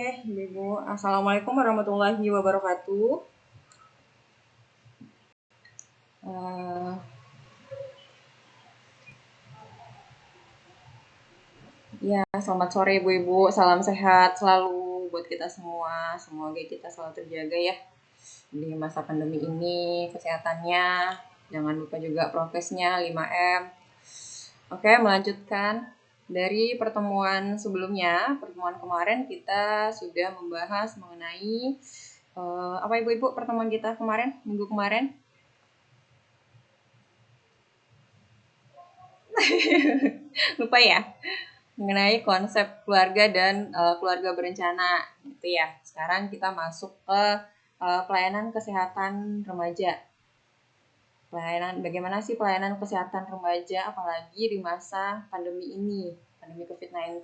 Oke, Ibu. Assalamualaikum warahmatullahi wabarakatuh. Ya, selamat sore Ibu-Ibu. Salam sehat selalu buat kita semua. Semoga kita selalu terjaga ya di masa pandemi ini, kesehatannya. Jangan lupa juga prokesnya 5M. Oke, melanjutkan dari pertemuan sebelumnya. Pertemuan kemarin kita sudah membahas mengenai apa Ibu-Ibu pertemuan kita kemarin, minggu kemarin? Lupa ya? Mengenai konsep keluarga dan keluarga berencana gitu ya. Sekarang kita masuk ke pelayanan kesehatan remaja. Bagaimana sih pelayanan kesehatan remaja apalagi di masa pandemi ini, pandemi COVID-19.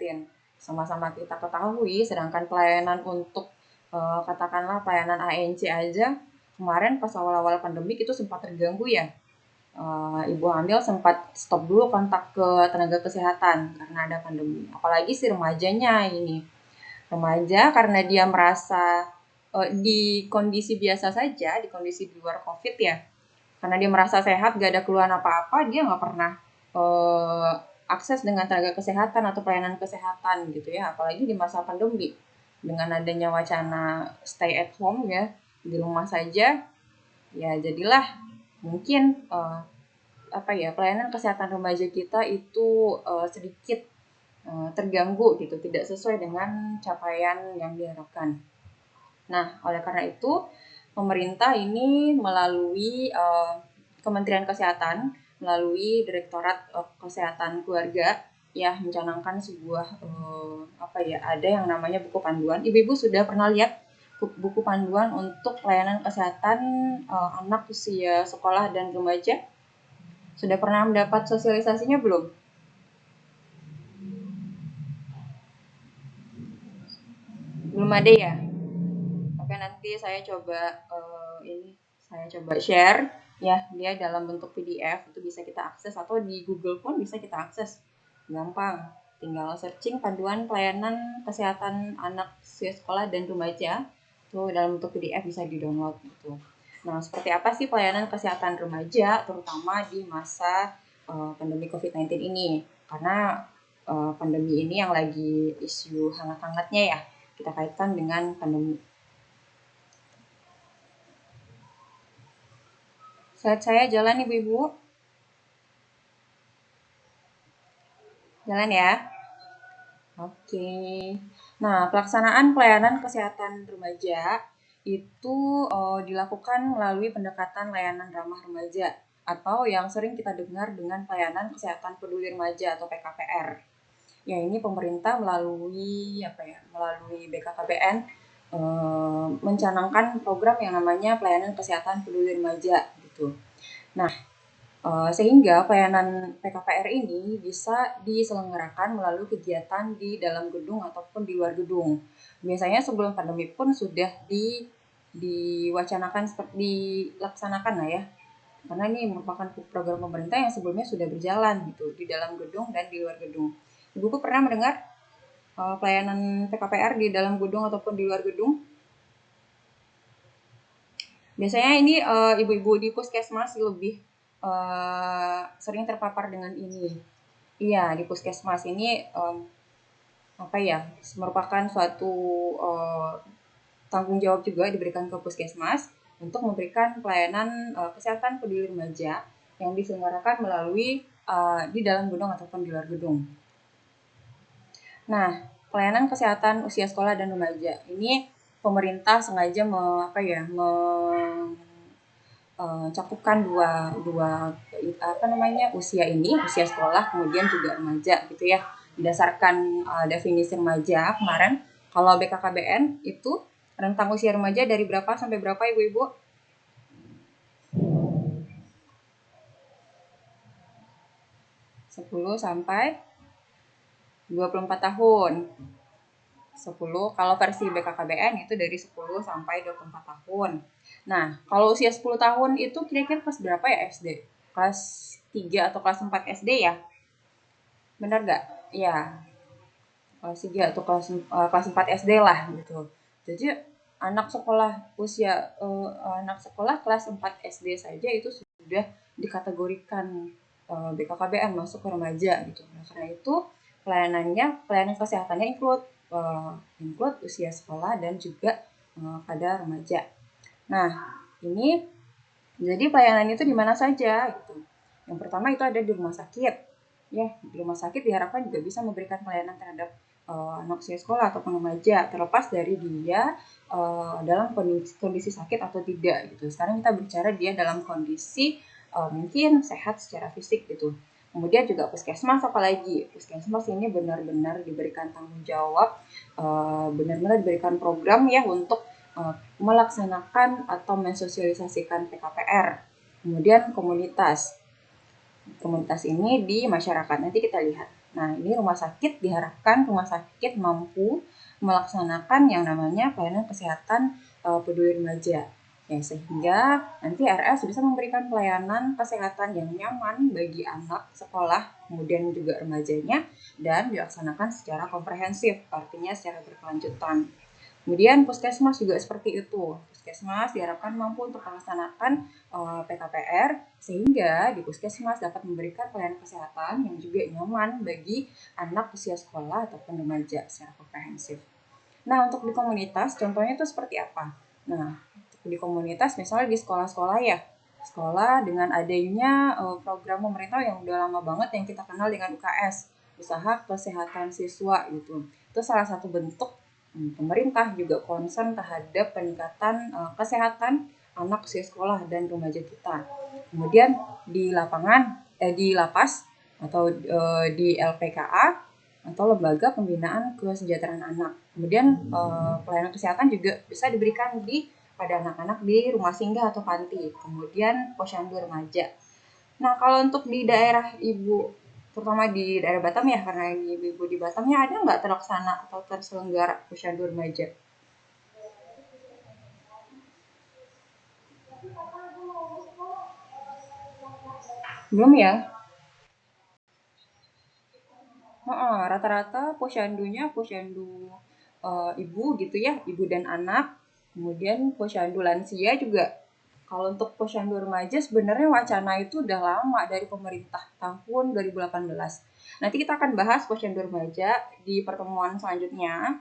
Sama-sama kita ketahui, sedangkan pelayanan untuk katakanlah pelayanan ANC aja kemarin pas awal-awal pandemi itu sempat terganggu ya. Ibu hamil sempat stop dulu kontak ke tenaga kesehatan karena ada pandemi. Apalagi si remajanya ini. Remaja karena dia merasa di kondisi biasa saja, di kondisi di luar COVID ya. Karena dia merasa sehat, gak ada keluhan apa-apa, dia gak pernah akses dengan tenaga kesehatan atau pelayanan kesehatan gitu ya. Apalagi di masa pandemi. Dengan adanya wacana stay at home ya, di rumah saja, ya jadilah mungkin pelayanan kesehatan remaja kita itu sedikit terganggu gitu, tidak sesuai dengan capaian yang diharapkan. Nah, oleh karena itu pemerintah ini melalui Kementerian Kesehatan, melalui Direktorat Kesehatan Keluarga ya mencanangkan sebuah ada yang namanya buku panduan. Ibu-ibu sudah pernah lihat buku panduan untuk pelayanan kesehatan anak usia sekolah dan remaja? Sudah pernah mendapat sosialisasinya belum? Belum ada ya? Oke, nanti saya coba share ya, dia dalam bentuk PDF, itu bisa kita akses atau di Google pun bisa kita akses. Gampang. Tinggal searching panduan pelayanan kesehatan anak usia sekolah dan remaja. Itu dalam bentuk PDF bisa di-download gitu. Nah, seperti apa sih pelayanan kesehatan remaja terutama di masa pandemi COVID-19 ini? Karena pandemi ini yang lagi isu hangat-hangatnya ya, kita kaitkan dengan pandemi. Slide saya jalan Ibu-Ibu. Jalan ya. Oke. Nah, pelaksanaan pelayanan kesehatan remaja itu dilakukan melalui pendekatan layanan ramah remaja atau yang sering kita dengar dengan pelayanan kesehatan peduli remaja atau PKPR. Ya, ini pemerintah melalui BKKBN mencanangkan program yang namanya pelayanan kesehatan peduli remaja gitu. Nah, sehingga pelayanan PKPR ini bisa diselenggarakan melalui kegiatan di dalam gedung ataupun di luar gedung. Biasanya sebelum pandemi pun sudah diwacanakan dilaksanakan lah ya. Karena ini merupakan program pemerintah yang sebelumnya sudah berjalan gitu di dalam gedung dan di luar gedung. Ibu pernah mendengar pelayanan PKPR di dalam gedung ataupun di luar gedung? Biasanya ini ibu-ibu di puskesmas lebih sering terpapar dengan ini. Iya, di puskesmas ini merupakan suatu tanggung jawab juga diberikan ke puskesmas untuk memberikan pelayanan kesehatan peduli remaja yang diselenggarakan melalui di dalam gedung ataupun di luar gedung. Nah, pelayanan kesehatan usia sekolah dan remaja ini pemerintah sengaja cakupkan dua usia ini, usia sekolah kemudian juga remaja gitu ya. Berdasarkan definisi remaja kemarin, kalau BKKBN itu rentang usia remaja dari berapa sampai berapa Ibu-ibu? 10 sampai 24 tahun. 10 kalau versi BKKBN itu dari 10 sampai 24 tahun. Nah, kalau usia 10 tahun itu kira-kira kelas berapa ya SD? Kelas 3 atau kelas 4 SD ya? Benar nggak? Ya. kelas 3 atau kelas 4 SD lah gitu. Jadi anak sekolah anak sekolah kelas 4 SD saja itu sudah dikategorikan BKKBN masuk ke remaja gitu. Nah, karena itu pelayanan kesehatannya include usia sekolah dan juga pada remaja. Nah, ini jadi pelayanan itu di mana saja gitu. Yang pertama itu ada di rumah sakit. Ya, di rumah sakit diharapkan juga bisa memberikan pelayanan terhadap anak usia sekolah atau remaja, terlepas dari dia dalam kondisi sakit atau tidak gitu. Sekarang kita bicara dia dalam kondisi mungkin sehat secara fisik gitu. Kemudian juga puskesmas, apalagi puskesmas ini benar-benar diberikan tanggung jawab, benar-benar diberikan program ya untuk melaksanakan atau mensosialisasikan PKPR. Kemudian komunitas ini di masyarakat. Nanti kita lihat. Nah, ini rumah sakit diharapkan rumah sakit mampu melaksanakan yang namanya pelayanan kesehatan peduli remaja. Ya, sehingga nanti RS bisa memberikan pelayanan kesehatan yang nyaman bagi anak sekolah, kemudian juga remajanya, dan dilaksanakan secara komprehensif, artinya secara berkelanjutan. Kemudian puskesmas juga seperti itu. Puskesmas diharapkan mampu untuk melaksanakan PKPR sehingga di puskesmas dapat memberikan pelayanan kesehatan yang juga nyaman bagi anak usia sekolah ataupun remaja secara komprehensif. Nah, untuk di komunitas contohnya itu seperti apa? Nah, di komunitas misalnya di sekolah-sekolah ya. Sekolah dengan adanya program pemerintah yang udah lama banget yang kita kenal dengan UKS, usaha kesehatan siswa gitu. Itu salah satu bentuk pemerintah juga concern terhadap peningkatan kesehatan anak usia sekolah dan remaja kita. Kemudian di di lapas atau di LPKA atau lembaga pembinaan kesejahteraan anak. Kemudian pelayanan kesehatan juga bisa diberikan pada anak-anak di rumah singgah atau panti. Kemudian posyandu remaja. Nah, kalau untuk di daerah Ibu, terutama di daerah Batam ya, karena Ibu di Batamnya ada nggak terlaksana atau terselenggara posyandu remaja? Belum ya? Rata-rata posyandu ibu gitu ya, ibu dan anak. Kemudian posyandu lansia juga. Kalau untuk posyandu remaja sebenarnya wacana itu udah lama dari pemerintah tahun 2018. Nanti kita akan bahas posyandu remaja di pertemuan selanjutnya.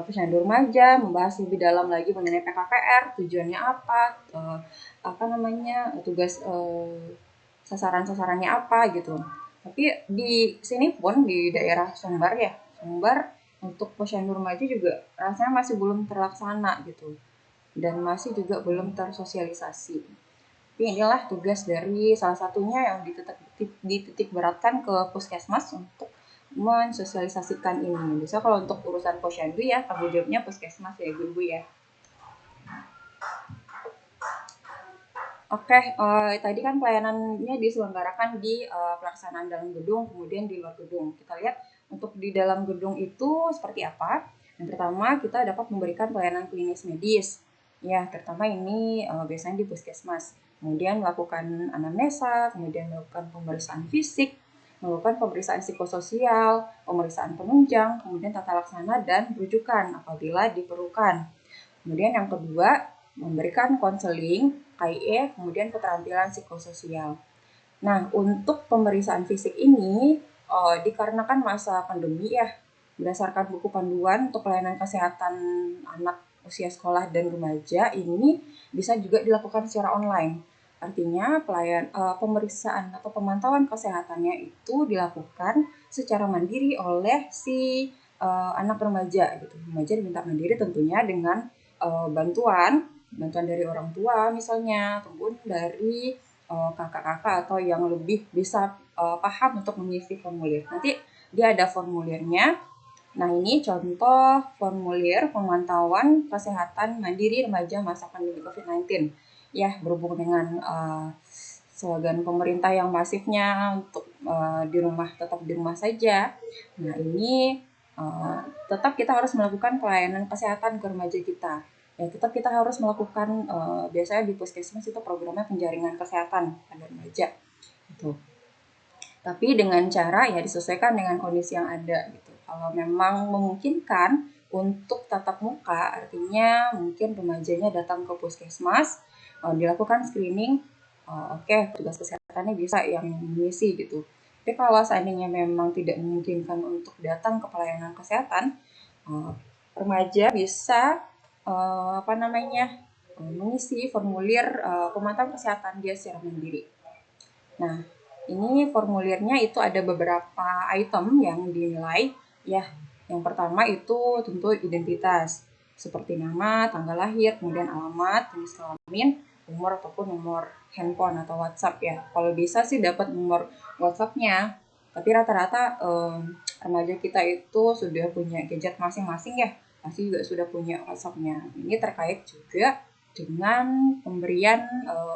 Posyandu remaja membahas lebih dalam lagi mengenai PKPR, tujuannya apa namanya, tugas sasaran-sasarannya apa gitu. Tapi di sini pun di daerah Sumbar ya, Sumbar untuk posyandu remaja juga rasanya masih belum terlaksana gitu dan masih juga belum tersosialisasi. Tapi inilah tugas dari salah satunya yang dititik beratkan ke puskesmas untuk mensosialisasikan ini. Bisa kalau untuk urusan posyandu ya tanggung jawabnya puskesmas ya ibu-ibu ya. Oke, tadi kan pelayanannya diselenggarakan di pelaksanaan dalam gedung, kemudian di luar gedung. Kita lihat untuk di dalam gedung itu seperti apa. Yang pertama, kita dapat memberikan pelayanan klinis medis. Ya, terutama ini biasanya di puskesmas. Kemudian melakukan anamnesa, kemudian melakukan pemeriksaan fisik, melakukan pemeriksaan psikososial, pemeriksaan penunjang, kemudian tata laksana dan rujukan apabila diperlukan. Kemudian yang kedua, memberikan konseling, KIE, kemudian keterampilan psikososial. Nah, untuk pemeriksaan fisik ini dikarenakan masa pandemi ya, berdasarkan buku panduan untuk pelayanan kesehatan anak usia sekolah dan remaja ini bisa juga dilakukan secara online. Artinya pemeriksaan atau pemantauan kesehatannya itu dilakukan secara mandiri oleh si anak remaja gitu. Remaja diminta mandiri tentunya dengan bantuan dari orang tua misalnya, ataupun dari kakak-kakak atau yang lebih bisa paham untuk mengisi formulir. Nanti dia ada formulirnya. Nah, ini contoh formulir pemantauan kesehatan mandiri remaja masa pandemi COVID-19. Ya, berhubung dengan slogan pemerintah yang masifnya untuk tetap di rumah saja. Nah, ini tetap kita harus melakukan pelayanan kesehatan ke remaja kita. Ya, tetap kita harus melakukan biasanya di puskesmas itu programnya penjaringan kesehatan pada remaja gitu. Tapi dengan cara ya disesuaikan dengan kondisi yang ada gitu. Kalau memang memungkinkan untuk tatap muka, artinya mungkin remajanya datang ke puskesmas, dilakukan screening, oke, petugas kesehatannya bisa yang mengisi gitu. Tapi kalau seandainya memang tidak memungkinkan untuk datang ke pelayanan kesehatan, remaja bisa mengisi formulir pemantauan kesehatan dia secara mandiri. Nah, ini formulirnya itu ada beberapa item yang dinilai ya. Yang pertama itu tentu identitas, seperti nama, tanggal lahir, kemudian alamat, jenis kelamin, umur ataupun nomor handphone atau WhatsApp ya. Kalau bisa sih dapat nomor WhatsApp-nya. Tapi rata-rata remaja kita itu sudah punya gadget masing-masing ya. Pasti juga sudah punya WhatsApp-nya. Ini terkait juga dengan pemberian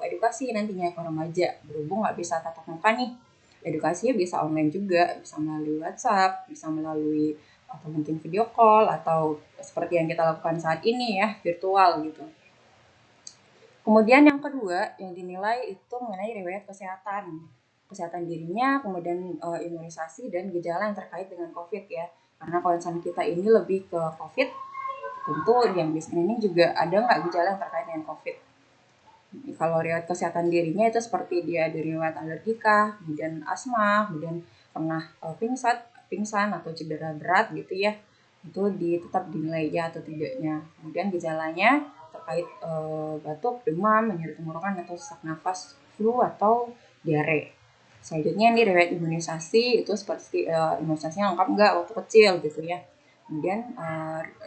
edukasi nantinya ke remaja. Berhubung nggak bisa tatap muka nih, edukasinya bisa online juga, bisa melalui WhatsApp, bisa melalui atau mungkin video call, atau seperti yang kita lakukan saat ini ya, virtual gitu. Kemudian yang kedua yang dinilai itu mengenai riwayat kesehatan dirinya, kemudian imunisasi dan gejala yang terkait dengan COVID ya. Karena concern kita ini lebih ke COVID, tentu yang di screening juga ada nggak gejala yang terkait dengan COVID. Kalau riwayat kesehatan dirinya itu seperti dia ada riwayat alergi kah, kemudian asma, kemudian pernah pingsan atau cedera berat gitu ya, itu tetap dinilai ya atau tidaknya. Kemudian gejalanya terkait batuk, demam, nyeri tenggorokan atau sesak nafas, flu atau diare. Selanjutnya ini riwayat imunisasi itu seperti imunisasinya lengkap nggak waktu kecil gitu ya. Kemudian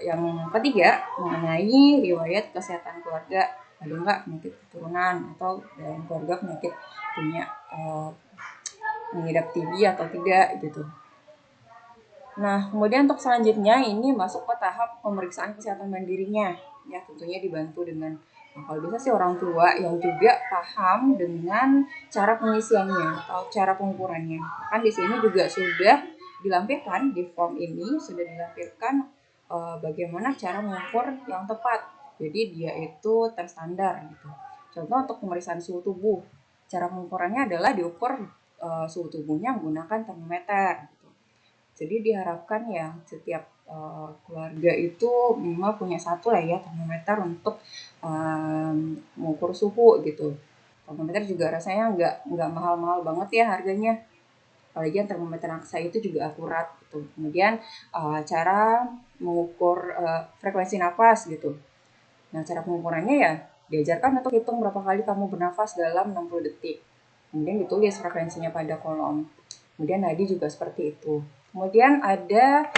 yang ketiga mengenai riwayat kesehatan keluarga, ada nggak penyakit keturunan atau dalam keluarga penyakit punya mengidap TB atau tidak gitu. Nah, kemudian untuk selanjutnya ini masuk ke tahap pemeriksaan kesehatan mandirinya. Ya, tentunya dibantu dengan kalau bisa sih orang tua yang juga paham dengan cara pengisiannya atau cara pengukurannya. Kan di sini juga sudah dilampirkan di form ini sudah dilampirkan bagaimana cara mengukur yang tepat. Jadi dia itu terstandar gitu. Contoh untuk pemeriksaan suhu tubuh, cara pengukurannya adalah diukur suhu tubuhnya menggunakan termometer. Jadi diharapkan ya setiap keluarga itu minimal punya satu lah ya termometer untuk mengukur suhu gitu. Termometer juga rasanya nggak mahal-mahal banget ya harganya. Apalagi yang termometer raksa itu juga akurat gitu. Kemudian cara mengukur frekuensi nafas gitu. Nah, cara pengukurannya ya diajarkan untuk hitung berapa kali kamu bernafas dalam 60 detik. Kemudian ditulis frekuensinya pada kolom. Kemudian nadi juga seperti itu. Kemudian ada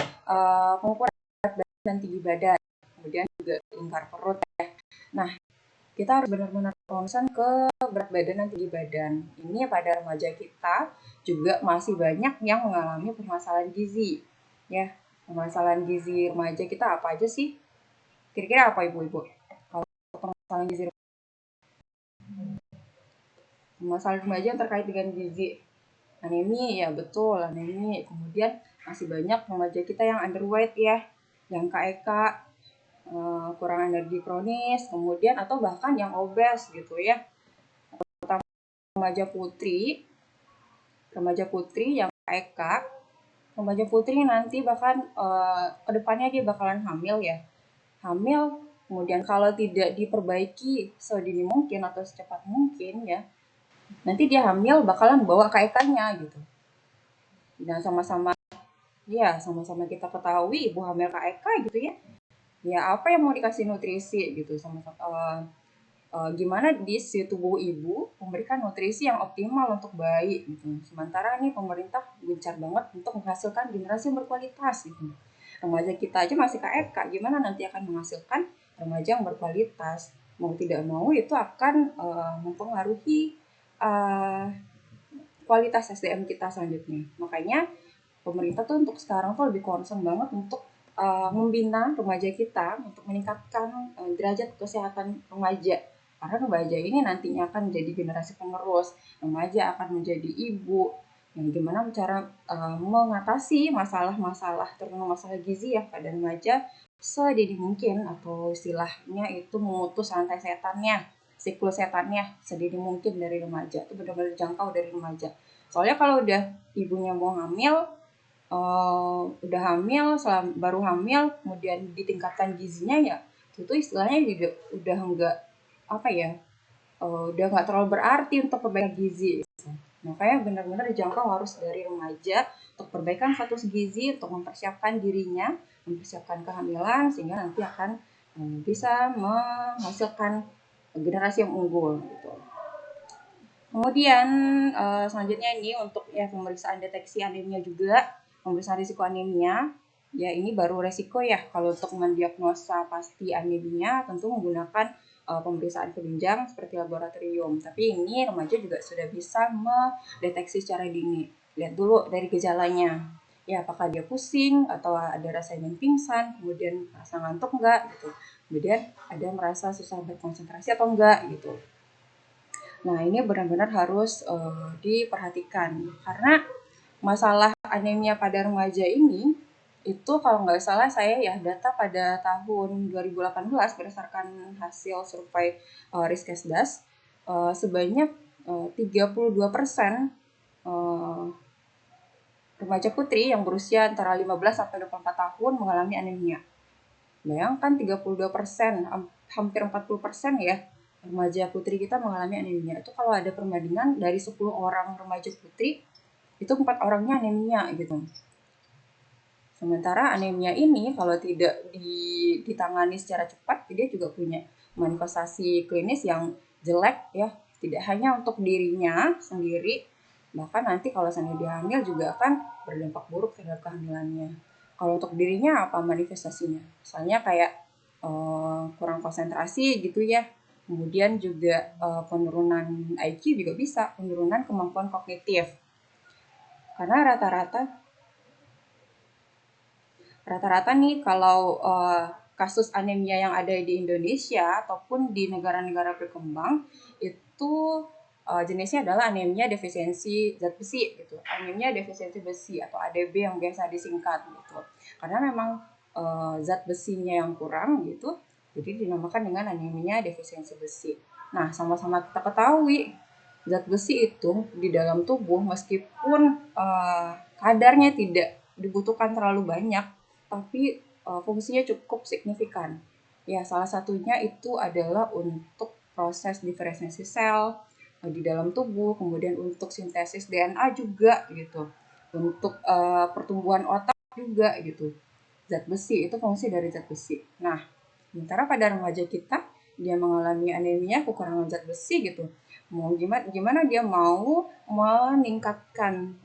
pengukuran berat badan dan tinggi badan. Kemudian juga lingkar perut ya. Nah, kita harus benar-benar concern ke berat badan dan tinggi badan. Ini pada remaja kita juga masih banyak yang mengalami permasalahan gizi. Ya, permasalahan gizi remaja kita apa aja sih? Kira-kira apa ibu-ibu? Kalau permasalahan gizi remaja yang terkait dengan gizi, anemi ya betul, anemi. Kemudian masih banyak remaja kita yang underweight ya, yang KEK, kurang energi kronis, kemudian atau bahkan yang obes gitu ya. Terutama remaja putri yang KEK, remaja putri nanti bahkan kedepannya dia bakalan hamil ya. Hamil, kemudian kalau tidak diperbaiki sedini mungkin atau secepat mungkin ya, nanti dia hamil bakalan bawa KEK-nya gitu. Dan sama-sama kita ketahui ibu hamil KEK gitu ya. Ya apa yang mau dikasih nutrisi gitu gimana di si tubuh ibu memberikan nutrisi yang optimal untuk bayi gitu. Sementara nih pemerintah gencar banget untuk menghasilkan generasi yang berkualitas gitu. Remaja kita aja masih KEK, gimana nanti akan menghasilkan remaja yang berkualitas? Mau tidak mau itu akan mempengaruhi kualitas SDM kita selanjutnya. Makanya pemerintah tuh untuk sekarang tuh lebih concern banget untuk membina remaja kita untuk meningkatkan derajat kesehatan remaja. Karena remaja ini nantinya akan menjadi generasi penerus, remaja akan menjadi ibu. Yang gimana cara mengatasi masalah-masalah, terutama masalah gizi ya pada remaja sedini mungkin, atau istilahnya itu memutus rantai setannya, siklus setannya sedini mungkin dari remaja. Itu benar-benar jangkau dari remaja. Soalnya kalau udah ibunya mau hamil, udah hamil, baru hamil, kemudian ditingkatkan gizinya ya, itu istilahnya juga udah enggak apa ya, udah nggak terlalu berarti untuk perbaikan gizi. Makanya benar-benar dijangkau harus dari remaja untuk perbaikan status gizi, untuk mempersiapkan dirinya, mempersiapkan kehamilan sehingga nanti akan bisa menghasilkan generasi yang unggul gitu. Kemudian selanjutnya ini untuk ya pemeriksaan deteksi anemia juga, pemeriksaan risiko anemia. Ya ini baru resiko ya kalau untuk mendiagnosa pasti anemia tentu menggunakan pemeriksaan penunjang seperti laboratorium. Tapi ini remaja juga sudah bisa mendeteksi secara dini. Lihat dulu dari gejalanya. Ya apakah dia pusing atau ada rasa ingin pingsan, kemudian merasa ngantuk enggak gitu. Kemudian ada merasa susah berkonsentrasi atau enggak gitu. Nah, ini benar-benar harus diperhatikan karena masalah anemia pada remaja ini itu kalau nggak salah saya ya data pada tahun 2018 berdasarkan hasil survei Riskesdas sebanyak 32% remaja putri yang berusia antara 15 sampai 24 tahun mengalami anemia. Bayangkan 32%, hampir 40% ya remaja putri kita mengalami anemia. Itu kalau ada perbandingan dari 10 orang remaja putri, itu 4 orangnya anemia gitu. Sementara anemia ini kalau tidak ditangani secara cepat, dia juga punya manifestasi klinis yang jelek ya. Tidak hanya untuk dirinya sendiri, bahkan nanti kalau seandainya dia hamil juga akan berdampak buruk terhadap kehamilannya. Kalau untuk dirinya apa manifestasinya? Misalnya kayak kurang konsentrasi gitu ya. Kemudian juga penurunan IQ juga bisa, penurunan kemampuan kognitif. Karena rata-rata nih kalau kasus anemia yang ada di Indonesia ataupun di negara-negara berkembang itu jenisnya adalah anemia defisiensi zat besi gitu. Anemia defisiensi besi atau ADB yang biasa disingkat gitu. Karena memang zat besinya yang kurang gitu, jadi dinamakan dengan anemia defisiensi besi. Nah, sama-sama kita ketahui zat besi itu di dalam tubuh meskipun kadarnya tidak dibutuhkan terlalu banyak, tapi fungsinya cukup signifikan. Ya, salah satunya itu adalah untuk proses diferensiasi sel di dalam tubuh, kemudian untuk sintesis DNA juga gitu, untuk pertumbuhan otak juga gitu. Zat besi itu fungsi dari zat besi. Nah, sementara pada remaja kita dia mengalami anemia kekurangan zat besi gitu. Mau gimana dia mau meningkatkan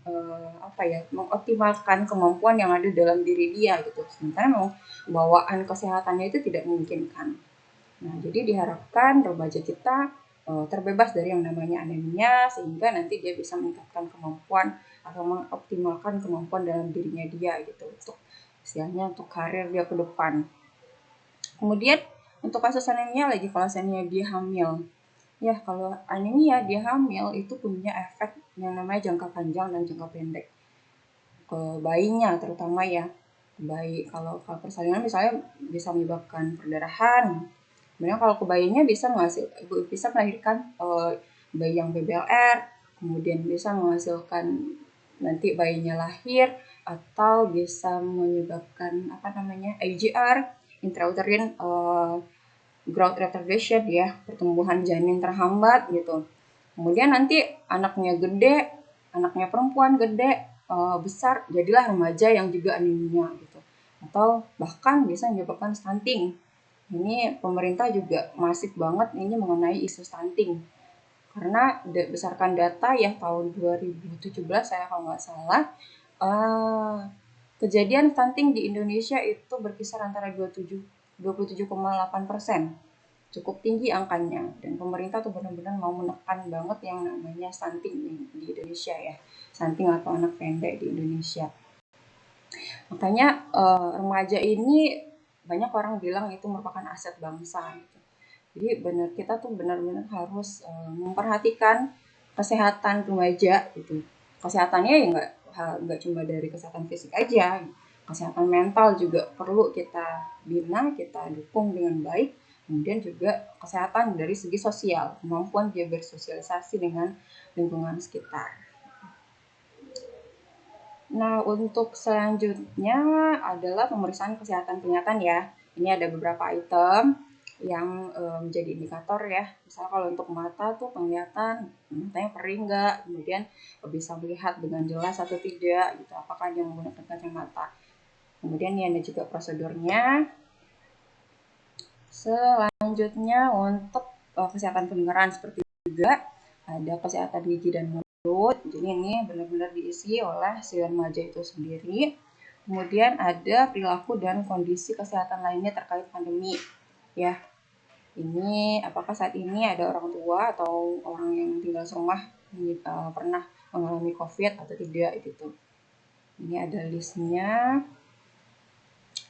mengoptimalkan kemampuan yang ada dalam diri dia gitu. Sementara mau bawaan kesehatannya itu tidak memungkinkan. Nah, jadi diharapkan remaja kita terbebas dari yang namanya anemia sehingga nanti dia bisa meningkatkan kemampuan atau mengoptimalkan kemampuan dalam dirinya dia gitu untuk istilahnya untuk karir dia ke depan. Kemudian untuk kasus anemia lagi kalau seandainya dia hamil. Ya, kalau anemia dia hamil itu punya efek yang namanya jangka panjang dan jangka pendek. Ke bayinya terutama ya. Bayi kalau persalinan misalnya bisa menyebabkan perdarahan. Kemudian kalau ke bayinya bisa melahirkan bayi yang BBLR, kemudian bisa menghasilkan nanti bayinya lahir atau bisa menyebabkan IGR, intrauterine growth retardation ya, pertumbuhan janin terhambat gitu. Kemudian nanti anaknya perempuan gede, besar, jadilah remaja yang juga anemia gitu. Atau bahkan bisa menyebabkan stunting. Ini pemerintah juga masif banget ini mengenai isu stunting. Karena berdasarkan data ya tahun 2017 saya kalau nggak salah, kejadian stunting di Indonesia itu berkisar antara 27,8%. Cukup tinggi angkanya dan pemerintah tuh benar-benar mau menekan banget yang namanya stunting di Indonesia ya. Stunting atau anak pendek di Indonesia. Makanya remaja ini banyak orang bilang itu merupakan aset bangsa gitu. Jadi kita tuh benar-benar harus memperhatikan kesehatan remaja gitu. Kesehatannya ya nggak cuma dari kesehatan fisik aja, kesehatan mental juga perlu kita bina, kita dukung dengan baik. Kemudian juga kesehatan dari segi sosial, kemampuan dia bersosialisasi dengan lingkungan sekitar. Nah, untuk selanjutnya adalah pemeriksaan kesehatan penglihatan ya. Ini ada beberapa item yang menjadi indikator ya. Misalnya kalau untuk mata tuh penglihatan, matanya perih nggak, kemudian bisa melihat dengan jelas atau tidak, gitu. Apakah dia menggunakan kacamata. Kemudian ini ada juga prosedurnya. Selanjutnya untuk kesehatan pendengaran seperti juga ada kesehatan gigi dan mulut. Jadi ini benar-benar diisi oleh si remaja itu sendiri. Kemudian ada perilaku dan kondisi kesehatan lainnya terkait pandemi. Ya, ini apakah saat ini ada orang tua atau orang yang tinggal serumah pernah mengalami COVID atau tidak gitu. Ini ada listnya.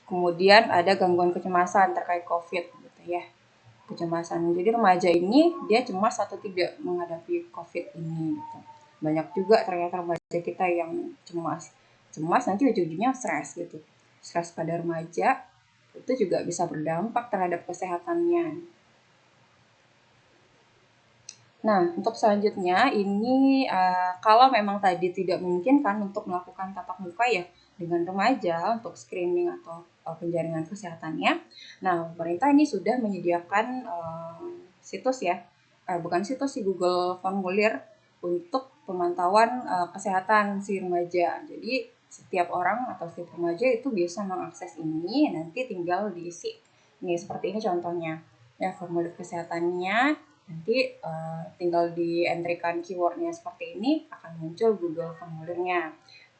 Kemudian ada gangguan kecemasan terkait COVID gitu ya. Kecemasan. Jadi remaja ini dia cemas atau tidak menghadapi COVID ini gitu. Banyak juga ternyata remaja kita yang cemas. Cemas nanti ujung-ujungnya stres gitu. Stres pada remaja itu juga bisa berdampak terhadap kesehatannya. Nah, untuk selanjutnya ini kalau memang tadi tidak memungkinkan untuk melakukan tatap muka ya dengan remaja untuk screening atau penjaringan kesehatannya. Nah, pemerintah ini sudah menyediakan situs ya, bukan situs sih, Google formulir untuk pemantauan kesehatan si remaja. Jadi setiap orang atau setiap remaja itu bisa mengakses ini, nanti tinggal diisi. Nih seperti ini contohnya. Ya, formulir kesehatannya nanti tinggal di-entry-kan keywordnya seperti ini, akan muncul Google formulirnya.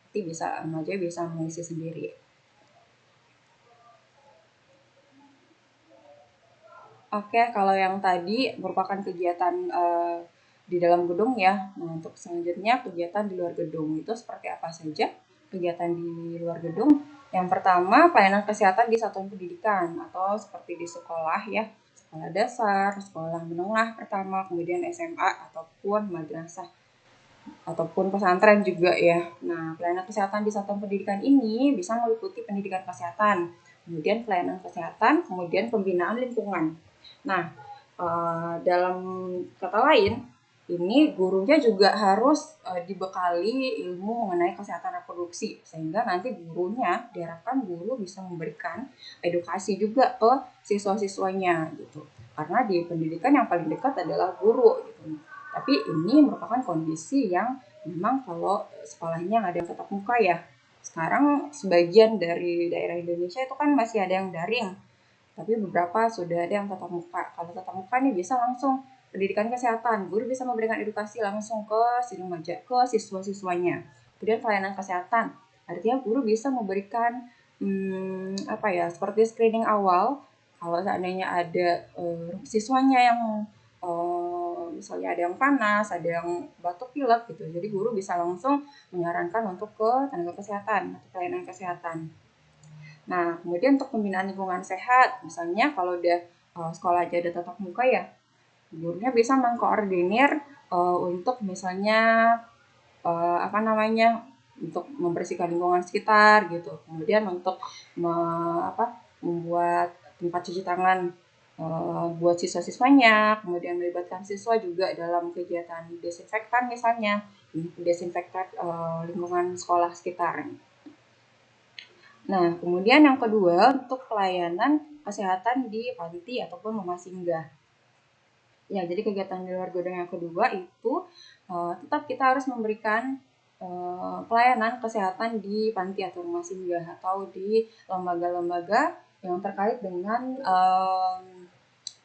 Nanti bisa remaja bisa mengisi sendiri. Oke, kalau yang tadi merupakan kegiatan di dalam gedung ya. Nah, untuk selanjutnya kegiatan di luar gedung itu seperti apa saja kegiatan di luar gedung? Yang pertama, pelayanan kesehatan di satuan pendidikan atau seperti di sekolah ya. Sekolah dasar, sekolah menengah pertama, kemudian SMA ataupun madrasah ataupun pesantren juga ya. Nah, pelayanan kesehatan di satuan pendidikan ini bisa meliputi pendidikan kesehatan, kemudian pelayanan kesehatan, kemudian pembinaan lingkungan. Nah, dalam kata lain, ini gurunya juga harus dibekali ilmu mengenai kesehatan reproduksi, sehingga nanti gurunya diharapkan guru bisa memberikan edukasi juga ke siswa-siswanya gitu. Karena di pendidikan yang paling dekat adalah guru gitu. Tapi ini merupakan kondisi yang memang kalau sekolahnya nggak ada yang tatap muka ya. Sekarang sebagian dari daerah Indonesia itu kan masih ada yang daring, tapi beberapa sudah ada yang tatap muka. Kalau tatap muka nih bisa langsung pendidikan kesehatan, guru bisa memberikan edukasi langsung ke si remaja, ke siswa-siswanya. Kemudian pelayanan kesehatan, artinya guru bisa memberikan apa ya, seperti screening awal. Kalau seandainya ada siswanya yang misalnya ada yang panas, ada yang batuk pilek gitu, jadi guru bisa langsung menyarankan untuk ke tenaga kesehatan atau pelayanan kesehatan. Nah, kemudian untuk pembinaan lingkungan sehat, misalnya kalau udah sekolah aja ada tatap muka ya, gurunya bisa mengkoordinir untuk misalnya apa namanya, untuk membersihkan lingkungan sekitar gitu. Kemudian untuk membuat tempat cuci tangan buat siswa-siswanya, kemudian melibatkan siswa juga dalam kegiatan desinfektan misalnya, desinfektan lingkungan sekolah sekitar. Nah, kemudian yang kedua untuk pelayanan kesehatan di panti ataupun rumah singgah. Ya, jadi kegiatan di luar gedung yang kedua itu tetap kita harus memberikan pelayanan kesehatan di panti atau rumah singgah atau di lembaga-lembaga yang terkait dengan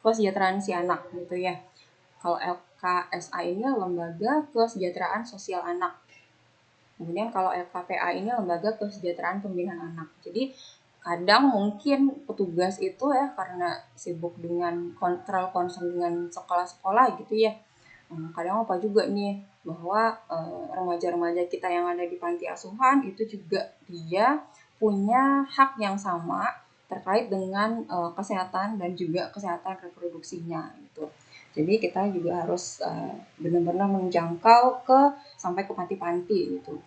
kesejahteraan si anak gitu ya. Kalau LKSA ini lembaga kesejahteraan sosial anak. Kemudian kalau LKPA ini lembaga kesejahteraan pembinaan anak. Jadi kadang mungkin petugas itu ya karena sibuk dengan kontrol concern dengan sekolah-sekolah gitu ya. Kadang lupa juga nih bahwa remaja-remaja kita yang ada di panti asuhan itu juga dia punya hak yang sama terkait dengan kesehatan dan juga kesehatan reproduksinya gitu. Jadi kita juga harus benar-benar menjangkau sampai ke panti-panti gitu.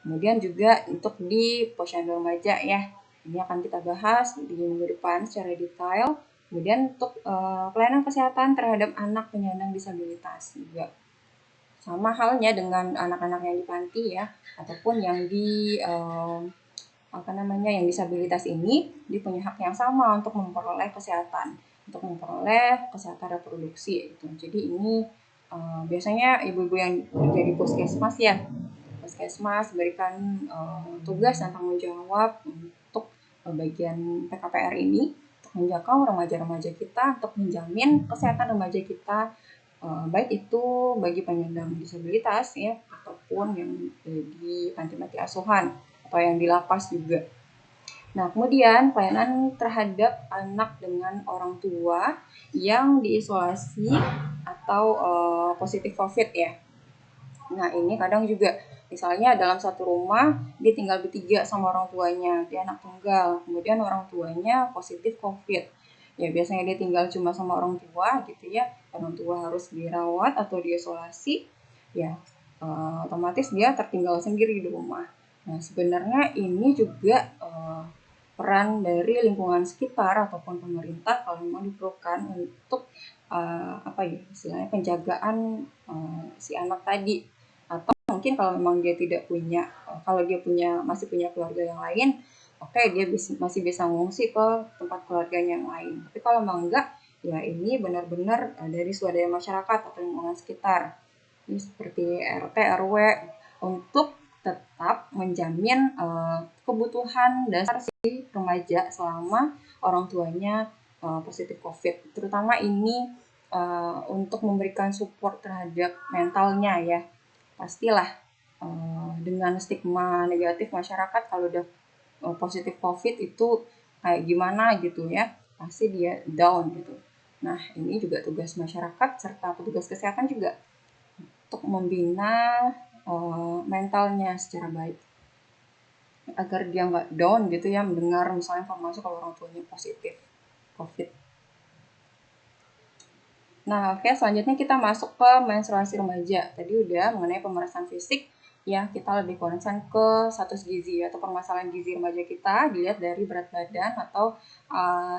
Kemudian juga untuk di posyandu remaja ya, ini akan kita bahas di minggu depan secara detail. Kemudian untuk pelayanan kesehatan terhadap anak penyandang disabilitas juga. Sama halnya dengan anak-anak yang di panti ya, ataupun yang di yang disabilitas ini, dia punya hak yang sama untuk memperoleh kesehatan reproduksi gitu. Jadi ini biasanya ibu-ibu yang jadi puskesmas ya, puskesmas berikan tugas dan tanggung jawab untuk bagian PKPR ini untuk menjangkau remaja-remaja kita, untuk menjamin kesehatan remaja kita, baik itu bagi penyandang disabilitas ya, ataupun yang di panti-panti asuhan atau yang di lapas juga. Nah, kemudian pelayanan terhadap anak dengan orang tua yang diisolasi atau positif COVID ya. Nah, ini kadang juga misalnya dalam satu rumah dia tinggal bertiga sama orang tuanya, dia anak tunggal, kemudian orang tuanya positif COVID. Ya biasanya dia tinggal cuma sama orang tua gitu ya, orang tua harus dirawat atau diisolasi, ya otomatis dia tertinggal sendiri di rumah. Nah, sebenarnya ini juga peran dari lingkungan sekitar ataupun pemerintah kalau memang diperlukan untuk istilahnya penjagaan si anak tadi. Atau mungkin kalau memang dia tidak punya, kalau dia masih punya keluarga yang lain, oke, dia masih bisa ngungsi ke tempat keluarganya yang lain. Tapi kalau memang enggak, ya ini benar-benar dari swadaya masyarakat atau lingkungan sekitar, ini seperti RT RW, untuk tetap menjamin kebutuhan dasar si remaja selama orang tuanya positif COVID. Terutama ini untuk memberikan support terhadap mentalnya ya. Pastilah dengan stigma negatif masyarakat kalau udah positif COVID itu kayak gimana gitu ya, pasti dia down gitu. Nah, ini juga tugas masyarakat serta petugas kesehatan juga untuk membina mentalnya secara baik agar dia nggak down gitu ya mendengar misalnya informasi kalau orang tuanya positif COVID. Nah, oke, selanjutnya kita masuk ke menstruasi remaja. Tadi udah mengenai pemeriksaan fisik, ya kita lebih concern ke status gizi atau permasalahan gizi remaja kita dilihat dari berat badan atau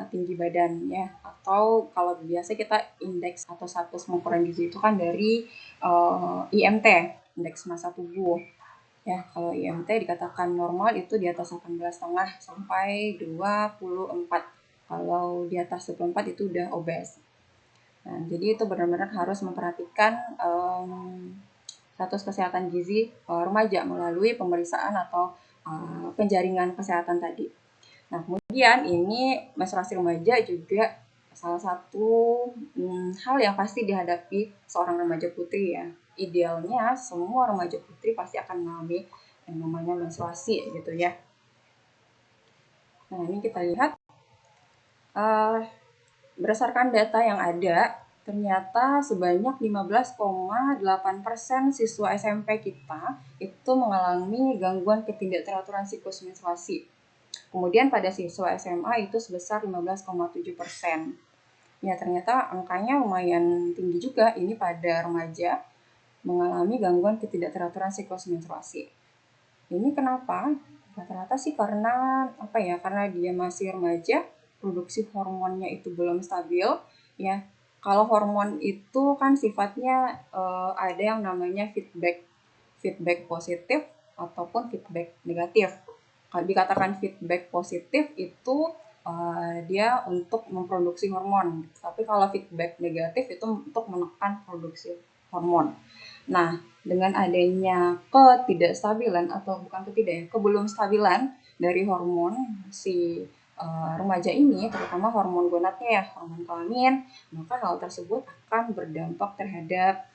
tinggi badan ya. Atau kalau biasa kita indeks atau status pengukuran gizi itu kan dari IMT, indeks massa tubuh. Ya, kalau IMT dikatakan normal itu di atas 18,5 sampai 24. Kalau di atas 24 itu udah obes. Nah, jadi itu benar-benar harus memperhatikan status kesehatan gizi remaja melalui pemeriksaan atau penjaringan kesehatan tadi. Nah, kemudian ini menstruasi remaja juga salah satu hal yang pasti dihadapi seorang remaja putri ya. Idealnya semua remaja putri pasti akan mengalami yang namanya menstruasi gitu ya. Nah, ini kita lihat berdasarkan data yang ada, ternyata sebanyak 15,8% siswa SMP kita itu mengalami gangguan ketidakteraturan siklus menstruasi. Kemudian pada siswa SMA itu sebesar 15,7%. Ya, ternyata angkanya lumayan tinggi juga ini pada remaja mengalami gangguan ketidakteraturan siklus menstruasi. Ini kenapa? Rata-rata sih karena karena dia masih remaja, produksi hormonnya itu belum stabil ya. Kalau hormon itu kan sifatnya ada yang namanya feedback positif ataupun feedback negatif. Kalau dikatakan feedback positif itu dia untuk memproduksi hormon, tapi kalau feedback negatif itu untuk menekan produksi hormon. Nah, dengan adanya ketidakstabilan atau kebelum stabilan dari hormon si remaja ini, terutama hormon gonadnya ya, hormon kelamin, maka hal tersebut akan berdampak terhadap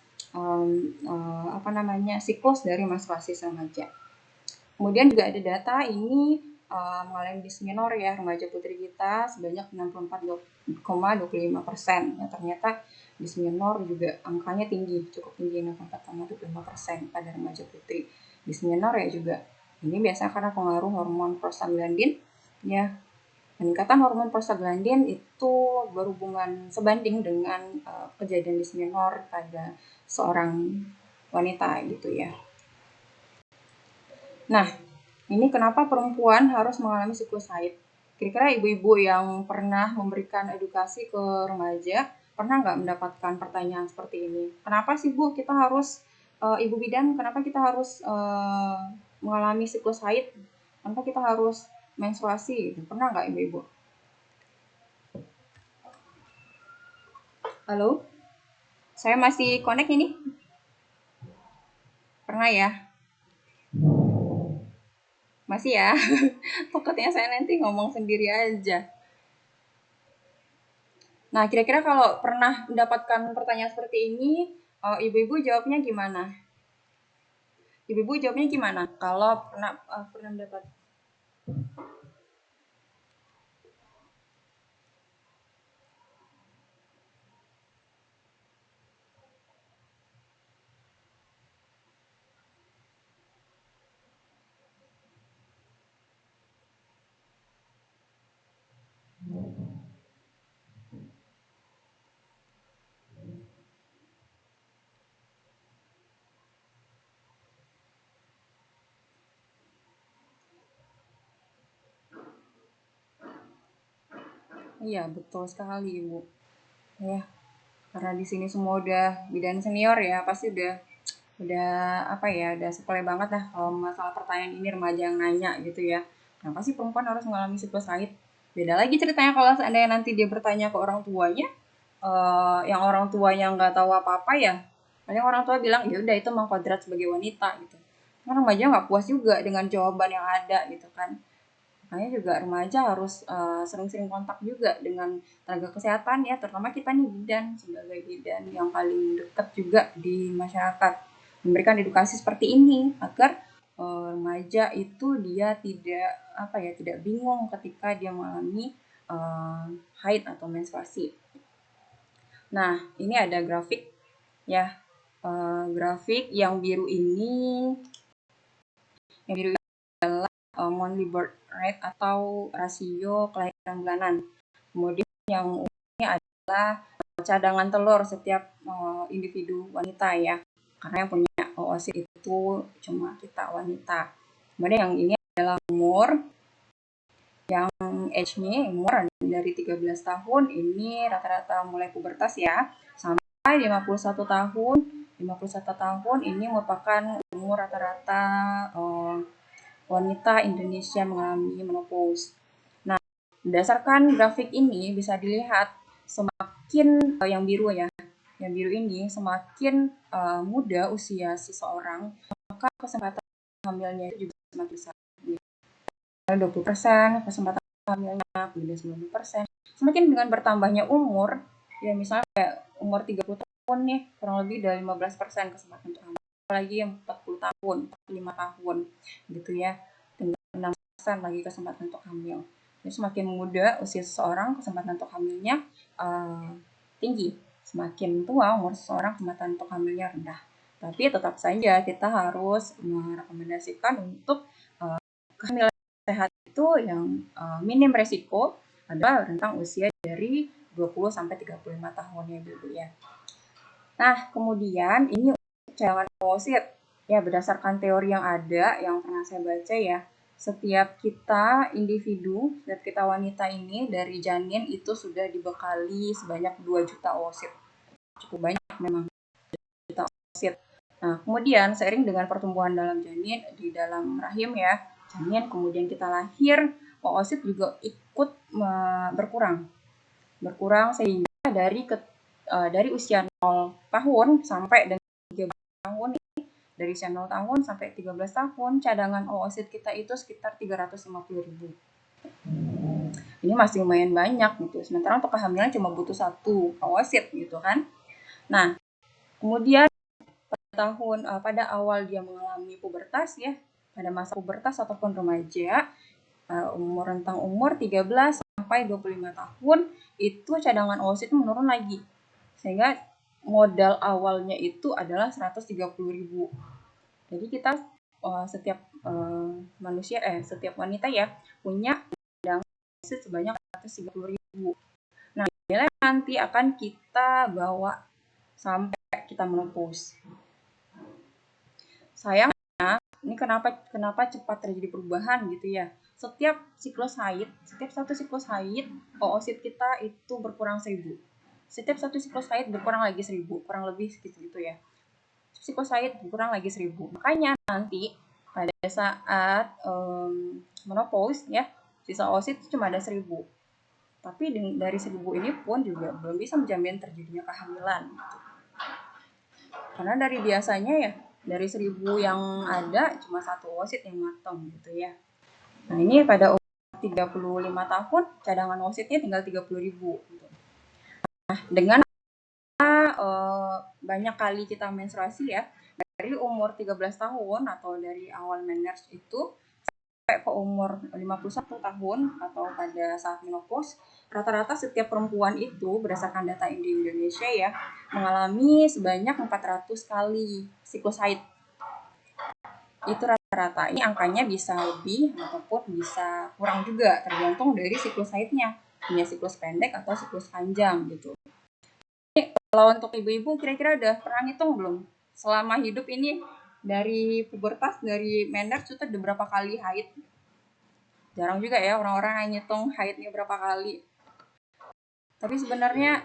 siklus dari menstruasi remaja. Kemudian juga ada data ini mengalami dismenor ya remaja putri kita sebanyak 64,25%. Ya, ternyata dismenor juga angkanya tinggi, cukup tinggi 64,25% pada remaja putri. Dismenor ya juga ini biasanya karena pengaruh hormon prostaglandin ya. Peningkatan hormon prostaglandin itu berhubungan sebanding dengan kejadian dismenor pada seorang wanita gitu ya. Nah, ini kenapa perempuan harus mengalami siklus haid? Kira-kira ibu-ibu yang pernah memberikan edukasi ke remaja, pernah nggak mendapatkan pertanyaan seperti ini? Kenapa sih Bu kita harus Ibu bidan, kenapa kita harus mengalami siklus haid? Kenapa kita harus menstruasi? Pernah nggak ibu-ibu? Halo, saya masih connect ini. Pernah ya? Masih ya? Takutnya saya nanti ngomong sendiri aja. Nah, kira-kira kalau pernah mendapatkan pertanyaan seperti ini, ibu-ibu jawabnya gimana? Ibu-ibu jawabnya gimana? Kalau pernah mendapat. Iya, betul sekali, Ibu. Ya, karena di sini semua udah bidan senior ya, pasti udah apa ya, udah sepele banget lah kalau masalah pertanyaan ini remaja yang nanya gitu ya. Kenapa sih perempuan harus mengalami siklus haid? Beda lagi ceritanya kalau seandainya nanti dia bertanya ke orang tuanya, yang orang tuanya nggak tahu apa-apa ya, paling orang tua bilang ya udah itu mah kodrat sebagai wanita gitu. Kan remaja nggak puas juga dengan jawaban yang ada gitu kan. Makanya juga remaja harus sering-sering kontak juga dengan tenaga kesehatan ya, terutama kita nih bidan, sebagai bidan yang paling dekat juga di masyarakat, memberikan edukasi seperti ini agar remaja itu dia tidak apa ya, tidak bingung ketika dia mengalami uh, haid atau menstruasi. Nah, ini ada grafik ya. Grafik yang biru ini, monthly birth rate atau rasio kelahiran bulanan. Kemudian yang ini adalah cadangan telur setiap individu wanita ya. Karena yang punya oosit itu cuma kita wanita. Kemudian yang ini adalah umur, yang age-nya umur dari 13 tahun, ini rata-rata mulai pubertas ya, sampai 51 tahun. 51 tahun ini merupakan umur rata-rata wanita Indonesia mengalami menopause. Nah, berdasarkan grafik ini bisa dilihat semakin yang biru ya, yang biru ini semakin muda usia seseorang, maka kesempatan hamilnya itu juga semakin besar. 20%, kesempatan hamilnya kemudian 90%. Semakin dengan bertambahnya umur, ya misalnya kayak umur 30 tahun nih, kurang lebih dari 15% kesempatan untuk hamil. Apalagi yang 40 tahun, 45 tahun gitu ya. Tinggal 6% lagi kesempatan untuk hamil. Jadi semakin muda usia seseorang, kesempatan untuk hamilnya tinggi. Semakin tua umur seseorang, kesempatan untuk hamilnya rendah. Tapi tetap saja kita harus merekomendasikan untuk kehamilan sehat itu yang minim resiko adalah rentang usia dari 20 sampai 35 tahun ya Ibu ya. Nah, kemudian ini cadangan oosit. Ya, berdasarkan teori yang ada yang pernah saya baca ya, setiap kita individu, setiap kita wanita ini dari janin itu sudah dibekali sebanyak 2 juta oosit. Cukup banyak memang juta oosit. Nah, kemudian seiring dengan pertumbuhan dalam janin di dalam rahim ya, janin kemudian kita lahir, oosit juga ikut berkurang. Berkurang sehingga dari usia 0 tahun sampai dengan 13 tahun dari usia 0 tahun sampai 13 tahun cadangan oosit kita itu sekitar 350.000. Ini masih lumayan banyak gitu. Sementara untuk kehamilan cuma butuh 1 oosit gitu kan. Nah, kemudian pada awal dia mengalami pubertas ya, pada masa pubertas ataupun remaja, rentang umur 13 sampai 25 tahun itu cadangan oosit menurun lagi. Sehingga modal awalnya itu adalah 130.000. Jadi kita setiap setiap wanita ya punya cadangan oosit sebanyak 130.000. Nah, nilai nanti akan kita bawa sampai kita menopause. Sayangnya, ini kenapa cepat terjadi perubahan gitu ya. Setiap satu siklus haid, oosit kita itu berkurang 1.000. Setiap satu siklus haid berkurang lagi 1.000, kurang lebih segitu ya. siklosaid kurang lagi 1000. Makanya nanti pada saat menopause ya, sisa oosit cuma ada 1000. Tapi dari 1000 ini pun juga belum bisa menjamin terjadinya kehamilan. Gitu. Karena dari biasanya ya, dari 1000 yang ada cuma 1 oosit yang matang gitu ya. Nah ini pada umur 35 tahun, cadangan oositnya tinggal 30.000. Gitu. Nah dengan banyak kali kita menstruasi ya, dari umur 13 tahun atau dari awal meners itu sampai ke umur 51 tahun atau pada saat menopause, rata-rata setiap perempuan itu berdasarkan data di Indonesia ya, mengalami sebanyak 400 kali siklus haid. Itu rata-rata. Ini angkanya bisa lebih ataupun bisa kurang juga, tergantung dari siklus haidnya. Punya siklus pendek atau siklus panjang gitu. Kalau untuk ibu-ibu kira-kira udah pernah ngitung belum? Selama hidup ini dari pubertas, dari meners itu udah berapa kali haid? Jarang juga ya orang-orang yang ngitung haidnya berapa kali. Tapi sebenarnya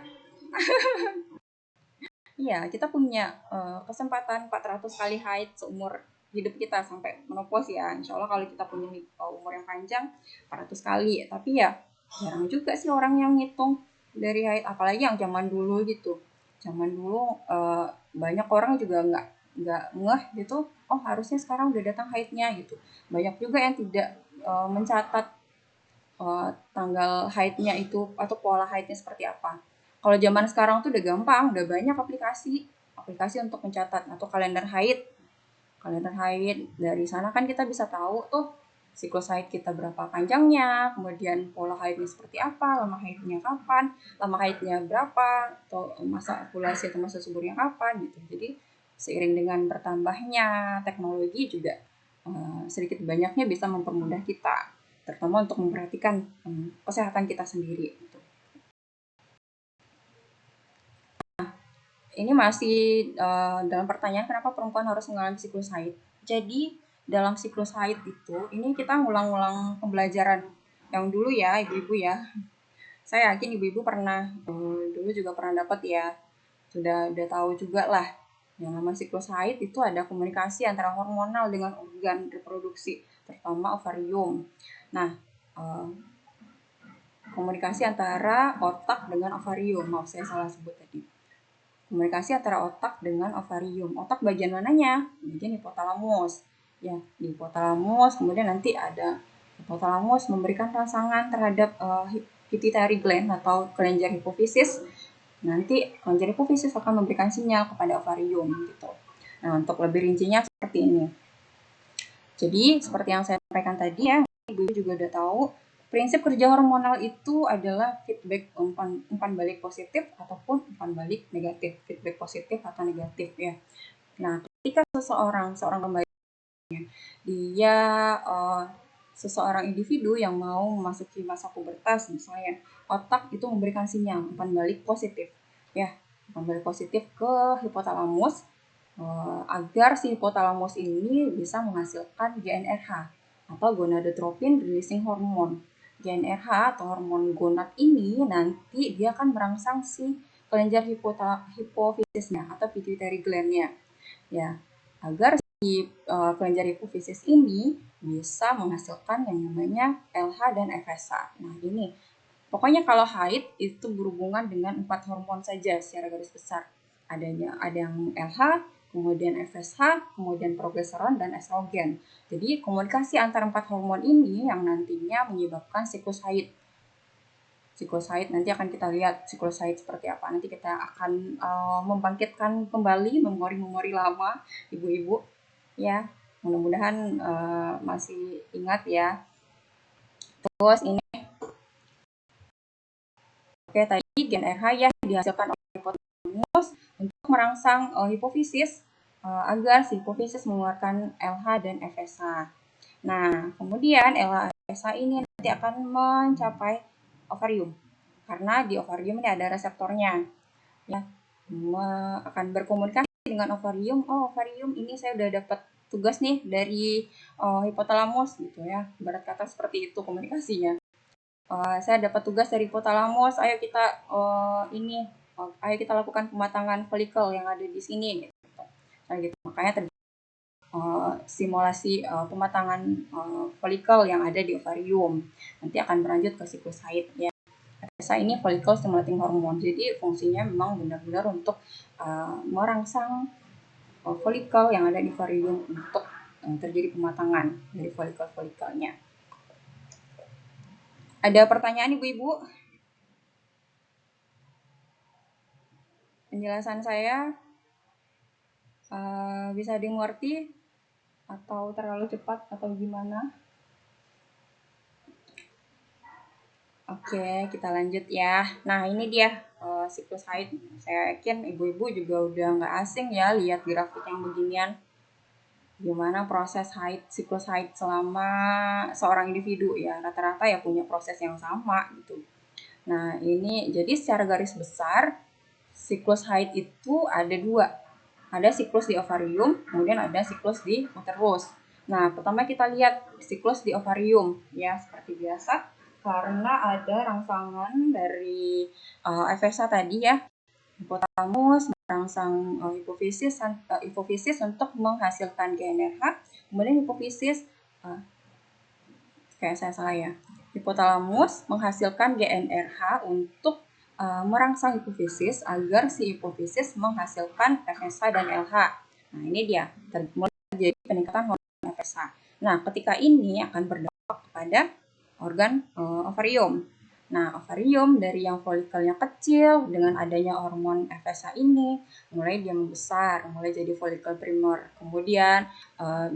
iya, kita punya kesempatan 400 kali haid seumur hidup kita sampai menopause ya. Insya Allah kalau kita punya umur yang panjang 400 kali. Tapi ya jarang juga sih orang yang ngitung dari haid, apalagi yang zaman dulu gitu. Zaman dulu banyak orang juga nggak ngeh gitu. Oh harusnya sekarang udah datang haidnya gitu. Banyak juga yang tidak mencatat tanggal haidnya itu atau pola haidnya seperti apa. Kalau zaman sekarang tuh udah gampang, udah banyak aplikasi untuk mencatat atau kalender haid. Kalender haid dari sana kan kita bisa tahu tuh siklus haid kita berapa panjangnya, kemudian pola haidnya seperti apa, lama haidnya kapan, lama haidnya berapa, atau masa ovulasi atau masa suburnya kapan gitu. Jadi seiring dengan bertambahnya teknologi juga sedikit banyaknya bisa mempermudah kita, terutama untuk memperhatikan kesehatan kita sendiri. Gitu. Ini masih dalam pertanyaan kenapa perempuan harus mengalami siklus haid. Jadi dalam siklus haid itu, ini kita ngulang-ngulang pembelajaran yang dulu ya, ibu-ibu ya. Saya yakin ibu-ibu pernah, dulu juga pernah dapat ya, udah tahu juga lah. Yang namanya siklus haid itu ada komunikasi antara hormonal dengan organ reproduksi, terutama ovarium. Nah, komunikasi antara otak dengan ovarium, maaf saya salah sebut tadi. Komunikasi antara otak dengan ovarium. Otak bagian mananya? Bagian hipotalamus. Ya, di hipotalamus kemudian nanti ada hipotalamus memberikan rangsangan terhadap pituitary gland atau kelenjar hipofisis. Nanti kelenjar hipofisis akan memberikan sinyal kepada ovarium gitu. Nah, untuk lebih rincinya seperti ini. Jadi, seperti yang saya sampaikan tadi ya, ibu juga udah tahu prinsip kerja hormonal itu adalah feedback umpan balik positif ataupun umpan balik negatif, feedback positif atau negatif ya. Nah, ketika seorang remaja dia seseorang individu yang mau memasuki masa pubertas misalnya, otak itu memberikan sinyal umpan balik positif ya, umpan balik positif ke hipotalamus agar si hipotalamus ini bisa menghasilkan GnRH atau gonadotropin releasing hormone. GnRH atau hormon gonad ini nanti dia akan merangsang si kelenjar hipofisisnya atau pituitary gland-nya ya, agar si kelenjar hipofisis ini bisa menghasilkan yang namanya LH dan FSH. Nah ini pokoknya kalau haid itu berhubungan dengan 4 hormon saja secara garis besar. Ada yang LH, kemudian FSH, kemudian progesteron dan estrogen. Jadi komunikasi antara 4 hormon ini yang nantinya menyebabkan siklus haid. Siklus haid nanti akan kita lihat siklus haid seperti apa. Nanti kita akan membangkitkan kembali memori-memori lama ibu-ibu ya. Mudah-mudahan masih ingat ya. Terus ini oke tadi GnRH ya dihasilkan oleh hipotalamus untuk merangsang hipofisis agar si hipofisis mengeluarkan LH dan FSH. Nah, kemudian LH FSH ini nanti akan mencapai ovarium. Karena di ovarium ini ada reseptornya. Ya, akan berkomunikasi dengan ovarium. Oh, ovarium ini saya udah dapat tugas nih dari hipotalamus gitu ya. Ibarat kata seperti itu komunikasinya. Saya dapat tugas dari hipotalamus, ayo kita ayo kita lakukan pematangan folikel yang ada di sini gitu. Kayak gitu. Makanya simulasi pematangan folikel yang ada di ovarium. Nanti akan berlanjut ke siklus haid ya. FSH ini follicle stimulating hormone. Jadi fungsinya memang benar-benar untuk merangsang folikel yang ada di ovarium untuk terjadi pematangan dari folikel-folikelnya. Ada pertanyaan Ibu-ibu? Penjelasan saya bisa dimengerti atau terlalu cepat atau gimana? Oke, kita lanjut ya. Nah, ini dia siklus haid. Saya yakin ibu-ibu juga udah nggak asing ya lihat grafik yang beginian. Gimana proses haid, siklus haid selama seorang individu ya. Rata-rata ya punya proses yang sama gitu. Nah, ini jadi secara garis besar siklus haid itu ada dua. Ada siklus di ovarium, kemudian ada siklus di uterus. Nah, pertama kita lihat siklus di ovarium ya, seperti biasa karena ada rangsangan dari FSH tadi ya, hipotalamus merangsang hipofisis untuk menghasilkan GnRH, kemudian hipofisis kayak saya salah ya, hipotalamus menghasilkan GnRH untuk merangsang hipofisis agar si hipofisis menghasilkan FSH dan LH. Nah, ini dia terjadi peningkatan hormon FSH. Nah, ketika ini akan berdampak kepada organ ovarium. Nah, ovarium dari yang folikelnya kecil dengan adanya hormon FSH ini mulai dia membesar, mulai jadi folikel primer. Kemudian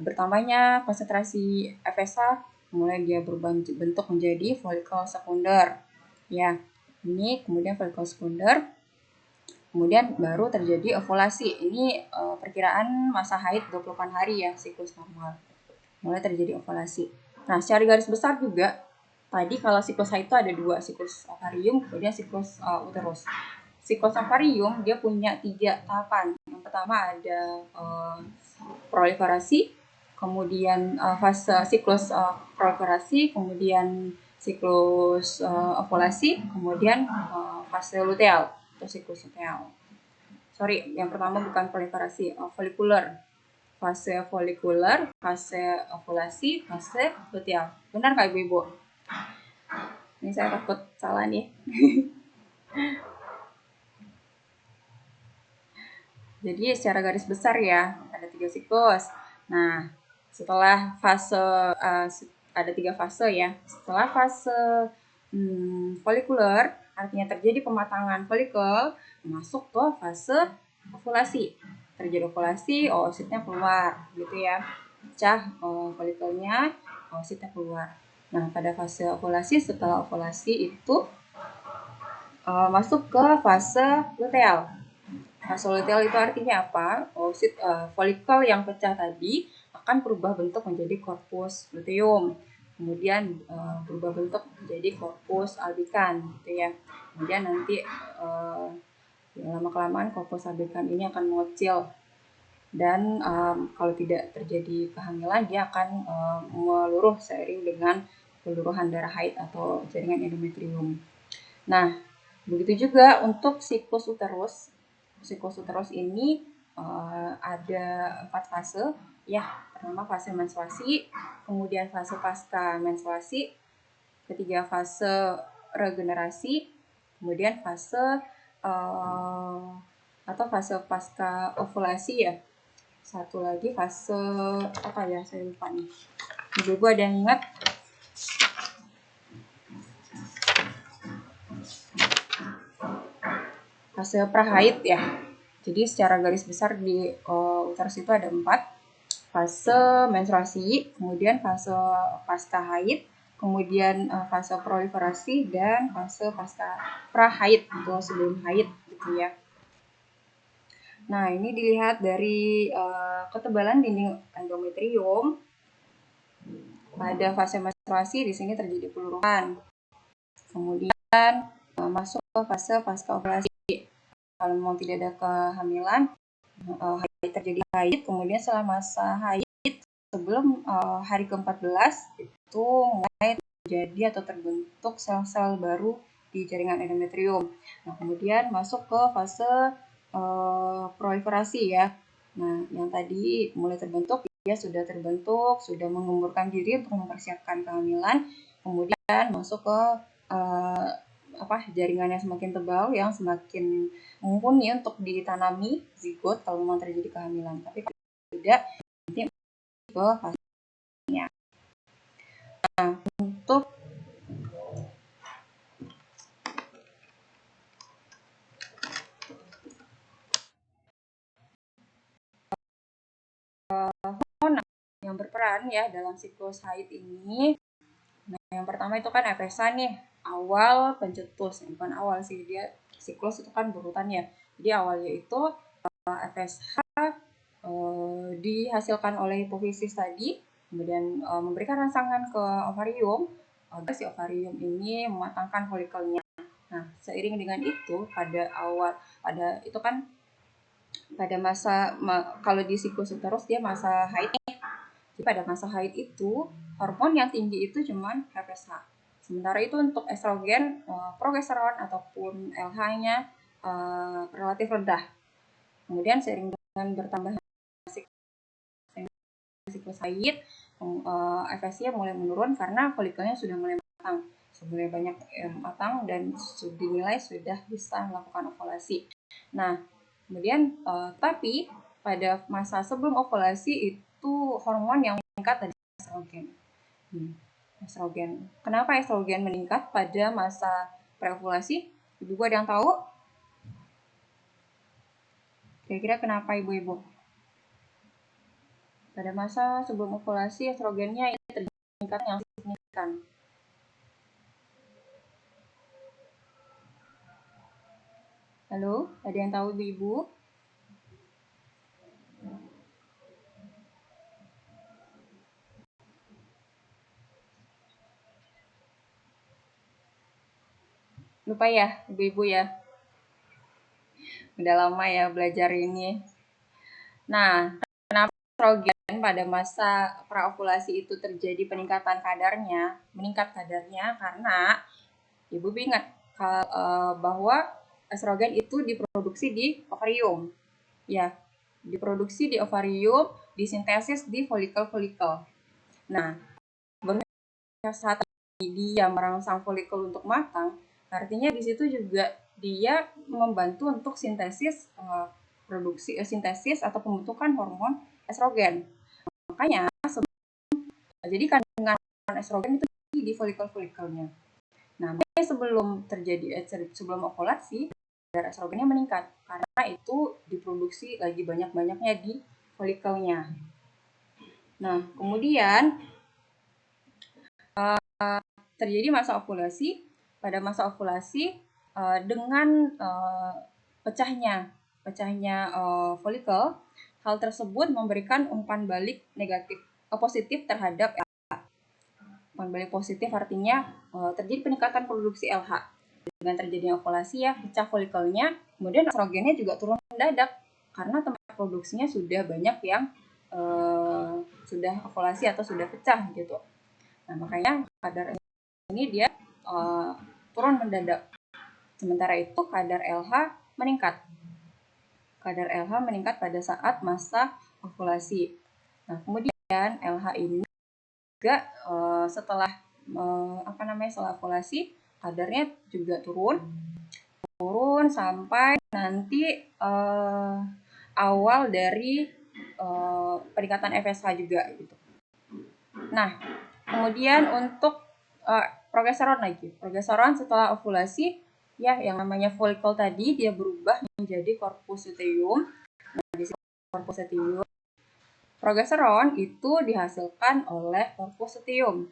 bertambahnya konsentrasi FSH mulai dia berubah bentuk menjadi folikel sekunder. Ya, ini kemudian folikel sekunder. Kemudian baru terjadi ovulasi. Ini perkiraan masa haid 28 hari ya, siklus normal. Mulai terjadi ovulasi. Nah, secara garis besar juga tadi kalau siklus haid itu ada dua, siklus ovarium, kemudian siklus uterus. Siklus ovarium dia punya 3 tahapan. Yang pertama ada proliferasi, kemudian fase siklus proliferasi, kemudian siklus ovulasi, kemudian fase luteal atau siklus luteal. Sorry, yang pertama bukan proliferasi, folikuler. Fase folikuler, fase ovulasi, fase luteal. Benar Kak Ibu-ibu? Ini saya takut salah nih. Jadi secara garis besar ya, ada 3 siklus. Nah, setelah fase, ada 3 fase ya. Setelah fase folikuler, artinya terjadi pematangan folikel, masuk ke fase ovulasi. Terjadi ovulasi, oositnya keluar, gitu ya. Pecah folikelnya, oositnya keluar. Nah, pada fase ovulasi, setelah ovulasi itu masuk ke fase luteal. Fase luteal itu artinya apa? Oosit folikel yang pecah tadi akan berubah bentuk menjadi corpus luteum. Kemudian berubah bentuk menjadi corpus albicans gitu ya. Kemudian nanti lama-kelamaan corpus albicans ini akan mengecil dan kalau tidak terjadi kehamilan dia akan meluruh seiring dengan peluruhan darah haid atau jaringan endometrium. Nah, begitu juga untuk siklus uterus. Siklus uterus ini ada 4 fase ya. Pertama fase menstruasi, kemudian fase pasca menstruasi, ketiga fase regenerasi, kemudian fase atau fase pasca ovulasi ya. Satu lagi fase apa ya, saya lupa nih. Ibu ada yang ingat? Fase prahaid ya. Jadi secara garis besar di uterus itu ada 4. Fase menstruasi, kemudian fase pasca haid, kemudian fase proliferasi, dan fase pasca prahaid atau sebelum haid gitu ya. Nah, ini dilihat dari ketebalan dinding endometrium. Pada fase menstruasi di sini terjadi peluruhan. Kemudian masuk ke fase pasca ovulasi. Kalau memang tidak ada kehamilan, terjadi haid, kemudian setelah masa haid sebelum hari ke-14 itu mulai terjadi atau terbentuk sel-sel baru di jaringan endometrium. Nah, kemudian masuk ke fase proliferasi ya. Nah, yang tadi mulai terbentuk, dia sudah terbentuk, sudah mengemburkan diri untuk mempersiapkan kehamilan, kemudian masuk ke jaringan yang semakin tebal, yang semakin mumpuni untuk ditanami zigot kalau memang terjadi kehamilan. Tapi kalau tidak, nanti ke fasenya. Nah, untuk hormon yang berperan ya dalam siklus haid ini. Nah, yang pertama itu kan FSH nih, awal pencetus. Bukan awal sih, dia siklus itu kan berurutannya. Jadi awalnya itu FSH dihasilkan oleh hipofisis tadi, kemudian memberikan rangsangan ke ovarium agar si ovarium ini mematangkan folikelnya. Nah, seiring dengan itu pada masa kalau di siklus uterus dia masa haid. Jadi pada masa haid itu hormon yang tinggi itu cuman FSH. Sementara itu untuk estrogen, progesteron ataupun LH-nya relatif rendah. Kemudian seiring dengan bertambah siklus haid, FSH mulai menurun karena folikelnya sudah mulai matang, sudah banyak matang dan dinilai sudah bisa melakukan ovulasi. Nah, kemudian tapi pada masa sebelum ovulasi itu hormon yang meningkat adalah estrogen. Estrogen. Kenapa estrogen meningkat pada masa preovulasi? Ibu ada yang tahu? Kira-kira kenapa ibu-ibu? Pada masa sebelum ovulasi estrogennya ini terjadi peningkatan yang signifikan. Halo, ada yang tahu ibu-ibu? Lupa ya, ibu-ibu ya? Udah lama ya belajar ini. Nah, kenapa estrogen pada masa praovulasi itu terjadi meningkat kadarnya karena ibu ingat bahwa estrogen itu diproduksi di ovarium. Ya, diproduksi di ovarium, disintesis di folikel-folikel. Nah, saat dia merangsang folikel untuk matang, artinya di situ juga dia membantu untuk sintesis sintesis atau pembentukan hormon estrogen. Makanya jadi kandungan estrogen itu di folikel-folikelnya. Nah, sebelum ovulasi, kadar estrogennya meningkat karena itu diproduksi lagi banyak-banyaknya di folikelnya. Nah, kemudian terjadi masa ovulasi. Pada masa ovulasi dengan pecahnya folikel, hal tersebut memberikan umpan balik positif terhadap LH. Umpan balik positif artinya terjadi peningkatan produksi LH. Dengan terjadinya ovulasi ya, pecah folikelnya, kemudian estrogennya juga turun mendadak karena tempat produksinya sudah banyak yang sudah ovulasi atau sudah pecah gitu. Nah, makanya kadar ini dia turun mendadak. Sementara itu kadar LH meningkat. Kadar LH meningkat pada saat masa ovulasi. Nah, kemudian LH ini juga setelah setelah ovulasi kadarnya juga turun sampai nanti awal dari peningkatan FSH juga gitu. Nah, kemudian untuk progesteron setelah ovulasi ya, yang namanya folikel tadi dia berubah menjadi corpus luteum. Nah, di sini corpus luteum. Progesteron itu dihasilkan oleh corpus luteum.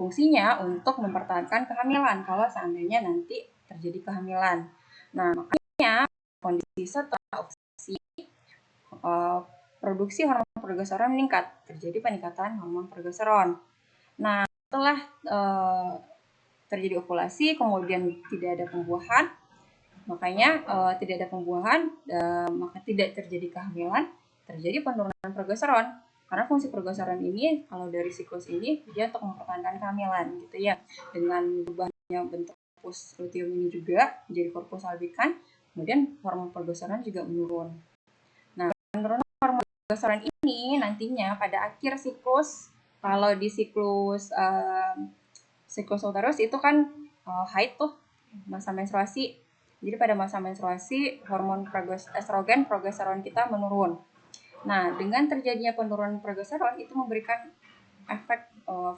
Fungsinya untuk mempertahankan kehamilan kalau seandainya nanti terjadi kehamilan. Nah, makanya kondisi setelah ovulasi produksi hormon progesteron meningkat, terjadi peningkatan hormon progesteron. Nah, setelah terjadi ovulasi, kemudian tidak ada pembuahan, makanya tidak ada pembuahan, maka tidak terjadi kehamilan, terjadi penurunan progesteron. Karena fungsi progesteron ini, kalau dari siklus ini, dia untuk mempertahankan kehamilan, gitu ya. Dengan berubahnya bentuk corpus luteum ini juga menjadi corpus albicans, kemudian hormon progesteron juga menurun. Nah, penurunan hormon progesteron ini nantinya pada akhir siklus, kalau di siklus uterus itu kan haid tuh, masa menstruasi. Jadi pada masa menstruasi hormon estrogen, progesteron kita menurun. Nah, dengan terjadinya penurunan progesteron itu memberikan efek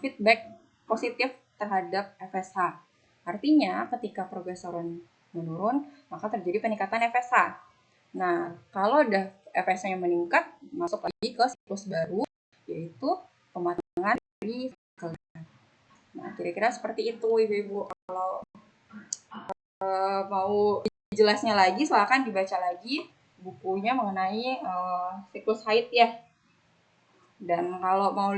feedback positif terhadap FSH. Artinya ketika progesteron menurun, maka terjadi peningkatan FSH. Nah, kalau udah FSH-nya meningkat, masuk lagi ke siklus baru, yaitu pematangan dari follicle. Nah, kira-kira seperti itu, Ibu-Ibu. Kalau mau jelasnya lagi, silakan dibaca lagi bukunya mengenai siklus haid ya. Dan kalau mau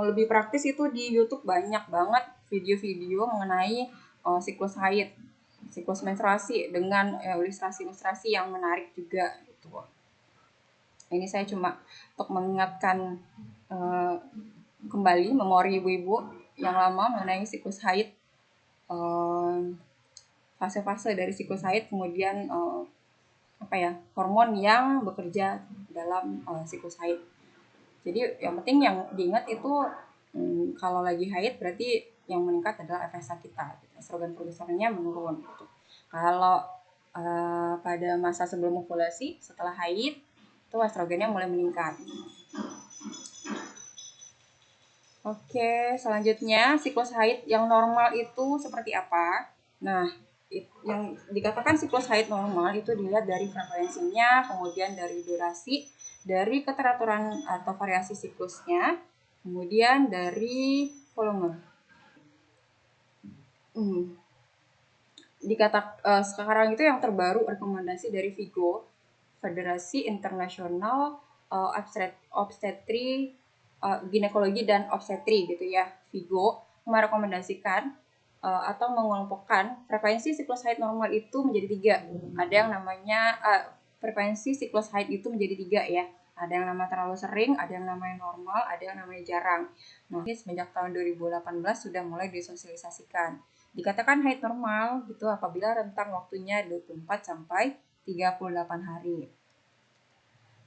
lebih praktis itu di YouTube banyak banget video-video mengenai siklus haid, siklus menstruasi dengan ilustrasi-ilustrasi yang menarik juga gitu. Ini saya cuma untuk mengingatkan kembali memori ibu-ibu yang lama mengenai siklus haid, fase-fase dari siklus haid, kemudian hormon yang bekerja dalam siklus haid. Jadi yang penting yang diingat itu kalau lagi haid berarti yang meningkat adalah FSH kita, estrogen progesteronnya menurun. Gitu. Kalau pada masa sebelum ovulasi, setelah haid itu estrogennya mulai meningkat. Oke, selanjutnya siklus haid yang normal itu seperti apa? Nah, yang dikatakan siklus haid normal itu dilihat dari frekuensinya, kemudian dari durasi, dari keteraturan atau variasi siklusnya, kemudian dari volume. Sekarang itu yang terbaru rekomendasi dari VIGO, Federasi Internasional Obstetri, Ginekologi dan Obstetri gitu ya, VIGO merekomendasikan atau mengelompokkan frekuensi siklus haid normal itu menjadi 3. Ada yang namanya frekuensi siklus haid itu menjadi 3 ya. Ada yang namanya terlalu sering, ada yang namanya normal, ada yang namanya jarang. Nah, ini semenjak tahun 2018 sudah mulai disosialisasikan. Dikatakan haid normal gitu apabila rentang waktunya 24 sampai 38 hari.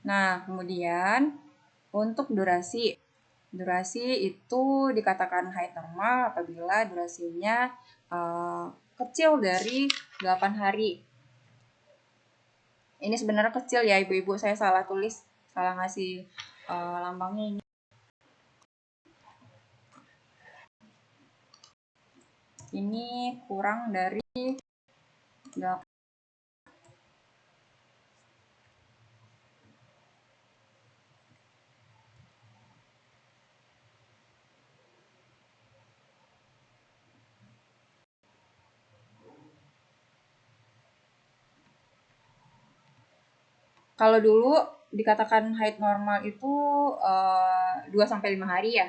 Nah, kemudian untuk durasi itu dikatakan haid normal apabila durasinya kecil dari 8 hari. Ini sebenarnya kecil ya ibu-ibu, saya salah tulis, salah ngasih lambangnya ini. Ini kurang dari 8. Kalau dulu dikatakan haid normal itu 2-5 hari ya,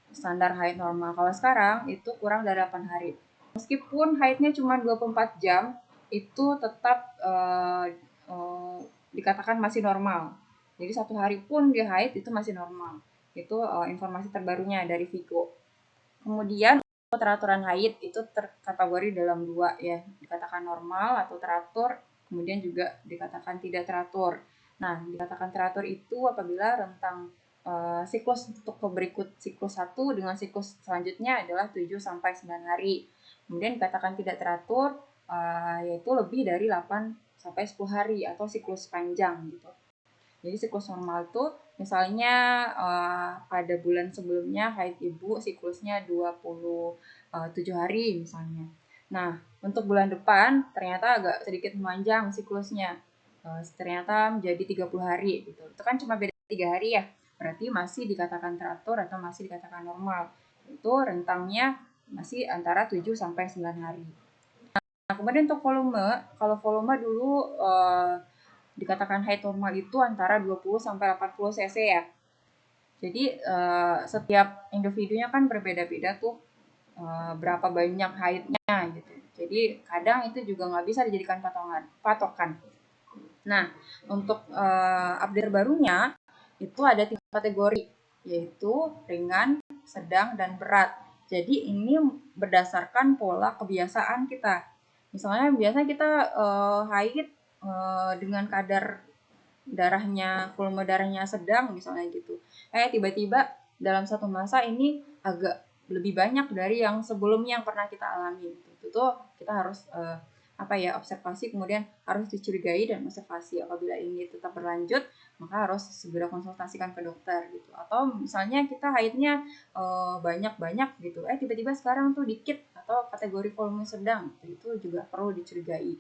standar haid normal. Kalau sekarang itu kurang dari 8 hari. Meskipun haidnya cuma 24 jam, itu tetap dikatakan masih normal. Jadi 1 hari pun dia haid itu masih normal. Itu informasi terbarunya dari VIGO. Kemudian teraturan haid itu terkategori dalam 2 ya, dikatakan normal atau teratur, kemudian juga dikatakan tidak teratur. Nah, dikatakan teratur itu apabila rentang siklus untuk berikut siklus 1 dengan siklus selanjutnya adalah 7 sampai 9 hari. Kemudian dikatakan tidak teratur yaitu lebih dari 8 sampai 10 hari atau siklus panjang gitu. Jadi siklus normal itu misalnya pada bulan sebelumnya haid ibu siklusnya 27 hari misalnya. Nah, untuk bulan depan ternyata agak sedikit memanjang siklusnya. Ternyata menjadi 30 hari gitu. Itu kan cuma beda 3 hari ya. Berarti masih dikatakan teratur atau masih dikatakan normal. Itu rentangnya masih antara 7 sampai 9 hari. Nah, kemudian untuk volume, kalau volume dulu dikatakan haid normal itu antara 20 sampai 80 cc ya. Jadi setiap individunya kan berbeda-beda tuh berapa banyak haidnya gitu. Jadi kadang itu juga nggak bisa dijadikan patokan. Nah, untuk update barunya itu ada 3 kategori, yaitu ringan, sedang, dan berat. Jadi ini berdasarkan pola kebiasaan kita. Misalnya biasanya kita haid dengan kadar volume darahnya sedang misalnya gitu. Tiba-tiba dalam satu masa ini agak lebih banyak dari yang sebelumnya yang pernah kita alami. Itu tuh kita harus observasi, kemudian harus dicurigai dan observasi. Apabila ini tetap berlanjut, maka harus segera konsultasikan ke dokter gitu. Atau misalnya kita haidnya banyak-banyak gitu, tiba-tiba sekarang tuh dikit atau kategori volume sedang, itu juga perlu dicurigai.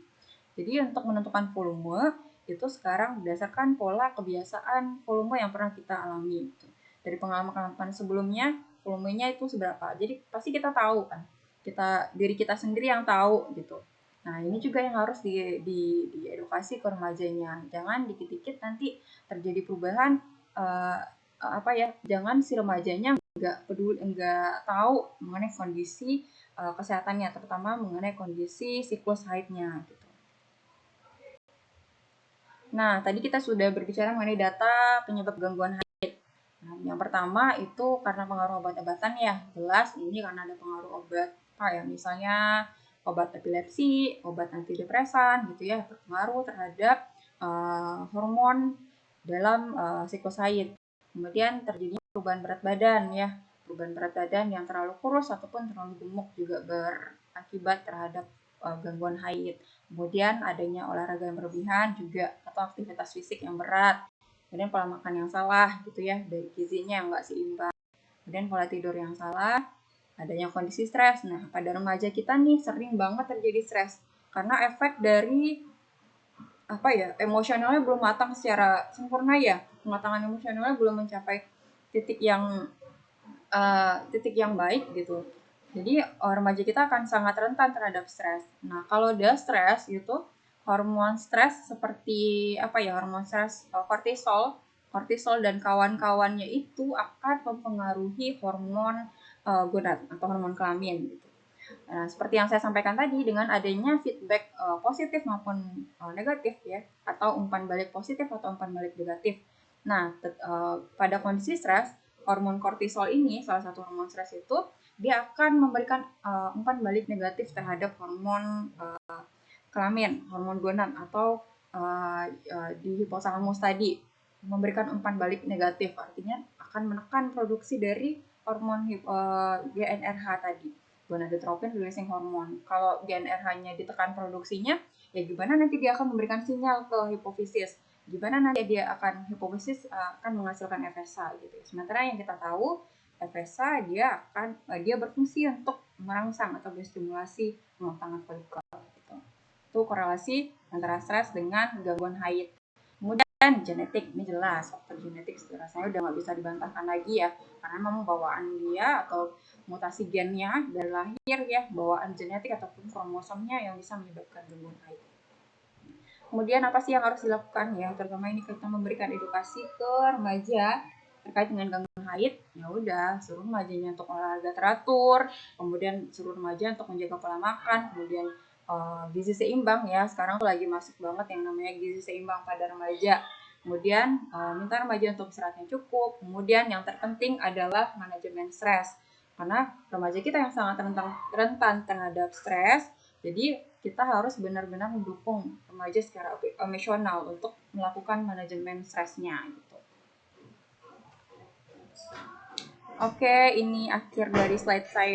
Jadi untuk menentukan volume itu sekarang berdasarkan pola kebiasaan volume yang pernah kita alami gitu. Dari pengalaman sebelumnya volumenya itu seberapa. Jadi pasti kita tahu kan, diri kita sendiri yang tahu gitu. Nah, ini juga yang harus diedukasi ke remajanya. Jangan dikit-dikit nanti terjadi perubahan, jangan si remajanya nggak tahu mengenai kondisi kesehatannya, terutama mengenai kondisi siklus haidnya gitu. Nah, tadi kita sudah berbicara mengenai data penyebab gangguan haid. Nah, yang pertama itu karena pengaruh obat-obatan ya. Jelas ini karena ada pengaruh obat misalnya obat epilepsi, obat antidepresan gitu ya, berpengaruh terhadap hormon dalam siklus haid. Kemudian terjadinya perubahan berat badan ya. Perubahan berat badan yang terlalu kurus ataupun terlalu gemuk juga berakibat terhadap gangguan haid. Kemudian adanya olahraga yang berlebihan juga atau aktivitas fisik yang berat. Kemudian pola makan yang salah gitu ya, dari gizinya yang nggak seimbang. Kemudian pola tidur yang salah, adanya kondisi stres. Nah, pada remaja kita nih sering banget terjadi stres karena efek dari emosionalnya belum matang secara sempurna ya. Kematangan emosionalnya belum mencapai titik yang baik gitu. Jadi remaja kita akan sangat rentan terhadap stres. Nah, kalau udah stres gitu, hormon stres seperti hormon stres kortisol dan kawan-kawannya itu akan mempengaruhi hormon gonad atau hormon kelamin gitu. Nah, seperti yang saya sampaikan tadi, dengan adanya feedback positif maupun negatif ya, atau umpan balik positif atau umpan balik negatif. Nah, pada kondisi stres, hormon kortisol ini, salah satu hormon stres itu, dia akan memberikan umpan balik negatif terhadap hormon kelamin, hormon gonad atau di hipotalamus tadi, memberikan umpan balik negatif, artinya akan menekan produksi dari hormon GnRH tadi, gonadotropin releasing hormone. Kalau GnRH-nya ditekan produksinya, ya gimana nanti dia akan memberikan sinyal ke hipofisis, gimana nanti hipofisis akan menghasilkan FSH gitu. Sementara yang kita tahu FSH dia berfungsi untuk merangsang atau berstimulasi pengematangan folikel gitu. Itu korelasi antara stres dengan gangguan haid. Kemudian genetik, ini jelas faktor genetik rasanya udah nggak bisa dibantahkan lagi ya, karena memang bawaan dia atau mutasi gennya dari lahir ya, bawaan genetik ataupun kromosomnya yang bisa menyebabkan gangguan haid. Kemudian apa sih yang harus dilakukan ya, terutama ini kita memberikan edukasi ke remaja terkait dengan gangguan haid. Ya udah, suruh remajanya untuk olahraga teratur, kemudian suruh remaja untuk menjaga pola makan, kemudian gizi seimbang ya, sekarang lagi masuk banget yang namanya gizi seimbang pada remaja. Kemudian minta remaja untuk istirahatnya cukup. Kemudian yang terpenting adalah manajemen stres, karena remaja kita yang sangat rentan terhadap stres. Jadi kita harus benar-benar mendukung remaja secara emosional untuk melakukan manajemen stresnya gitu. Oke, ini akhir dari slide saya.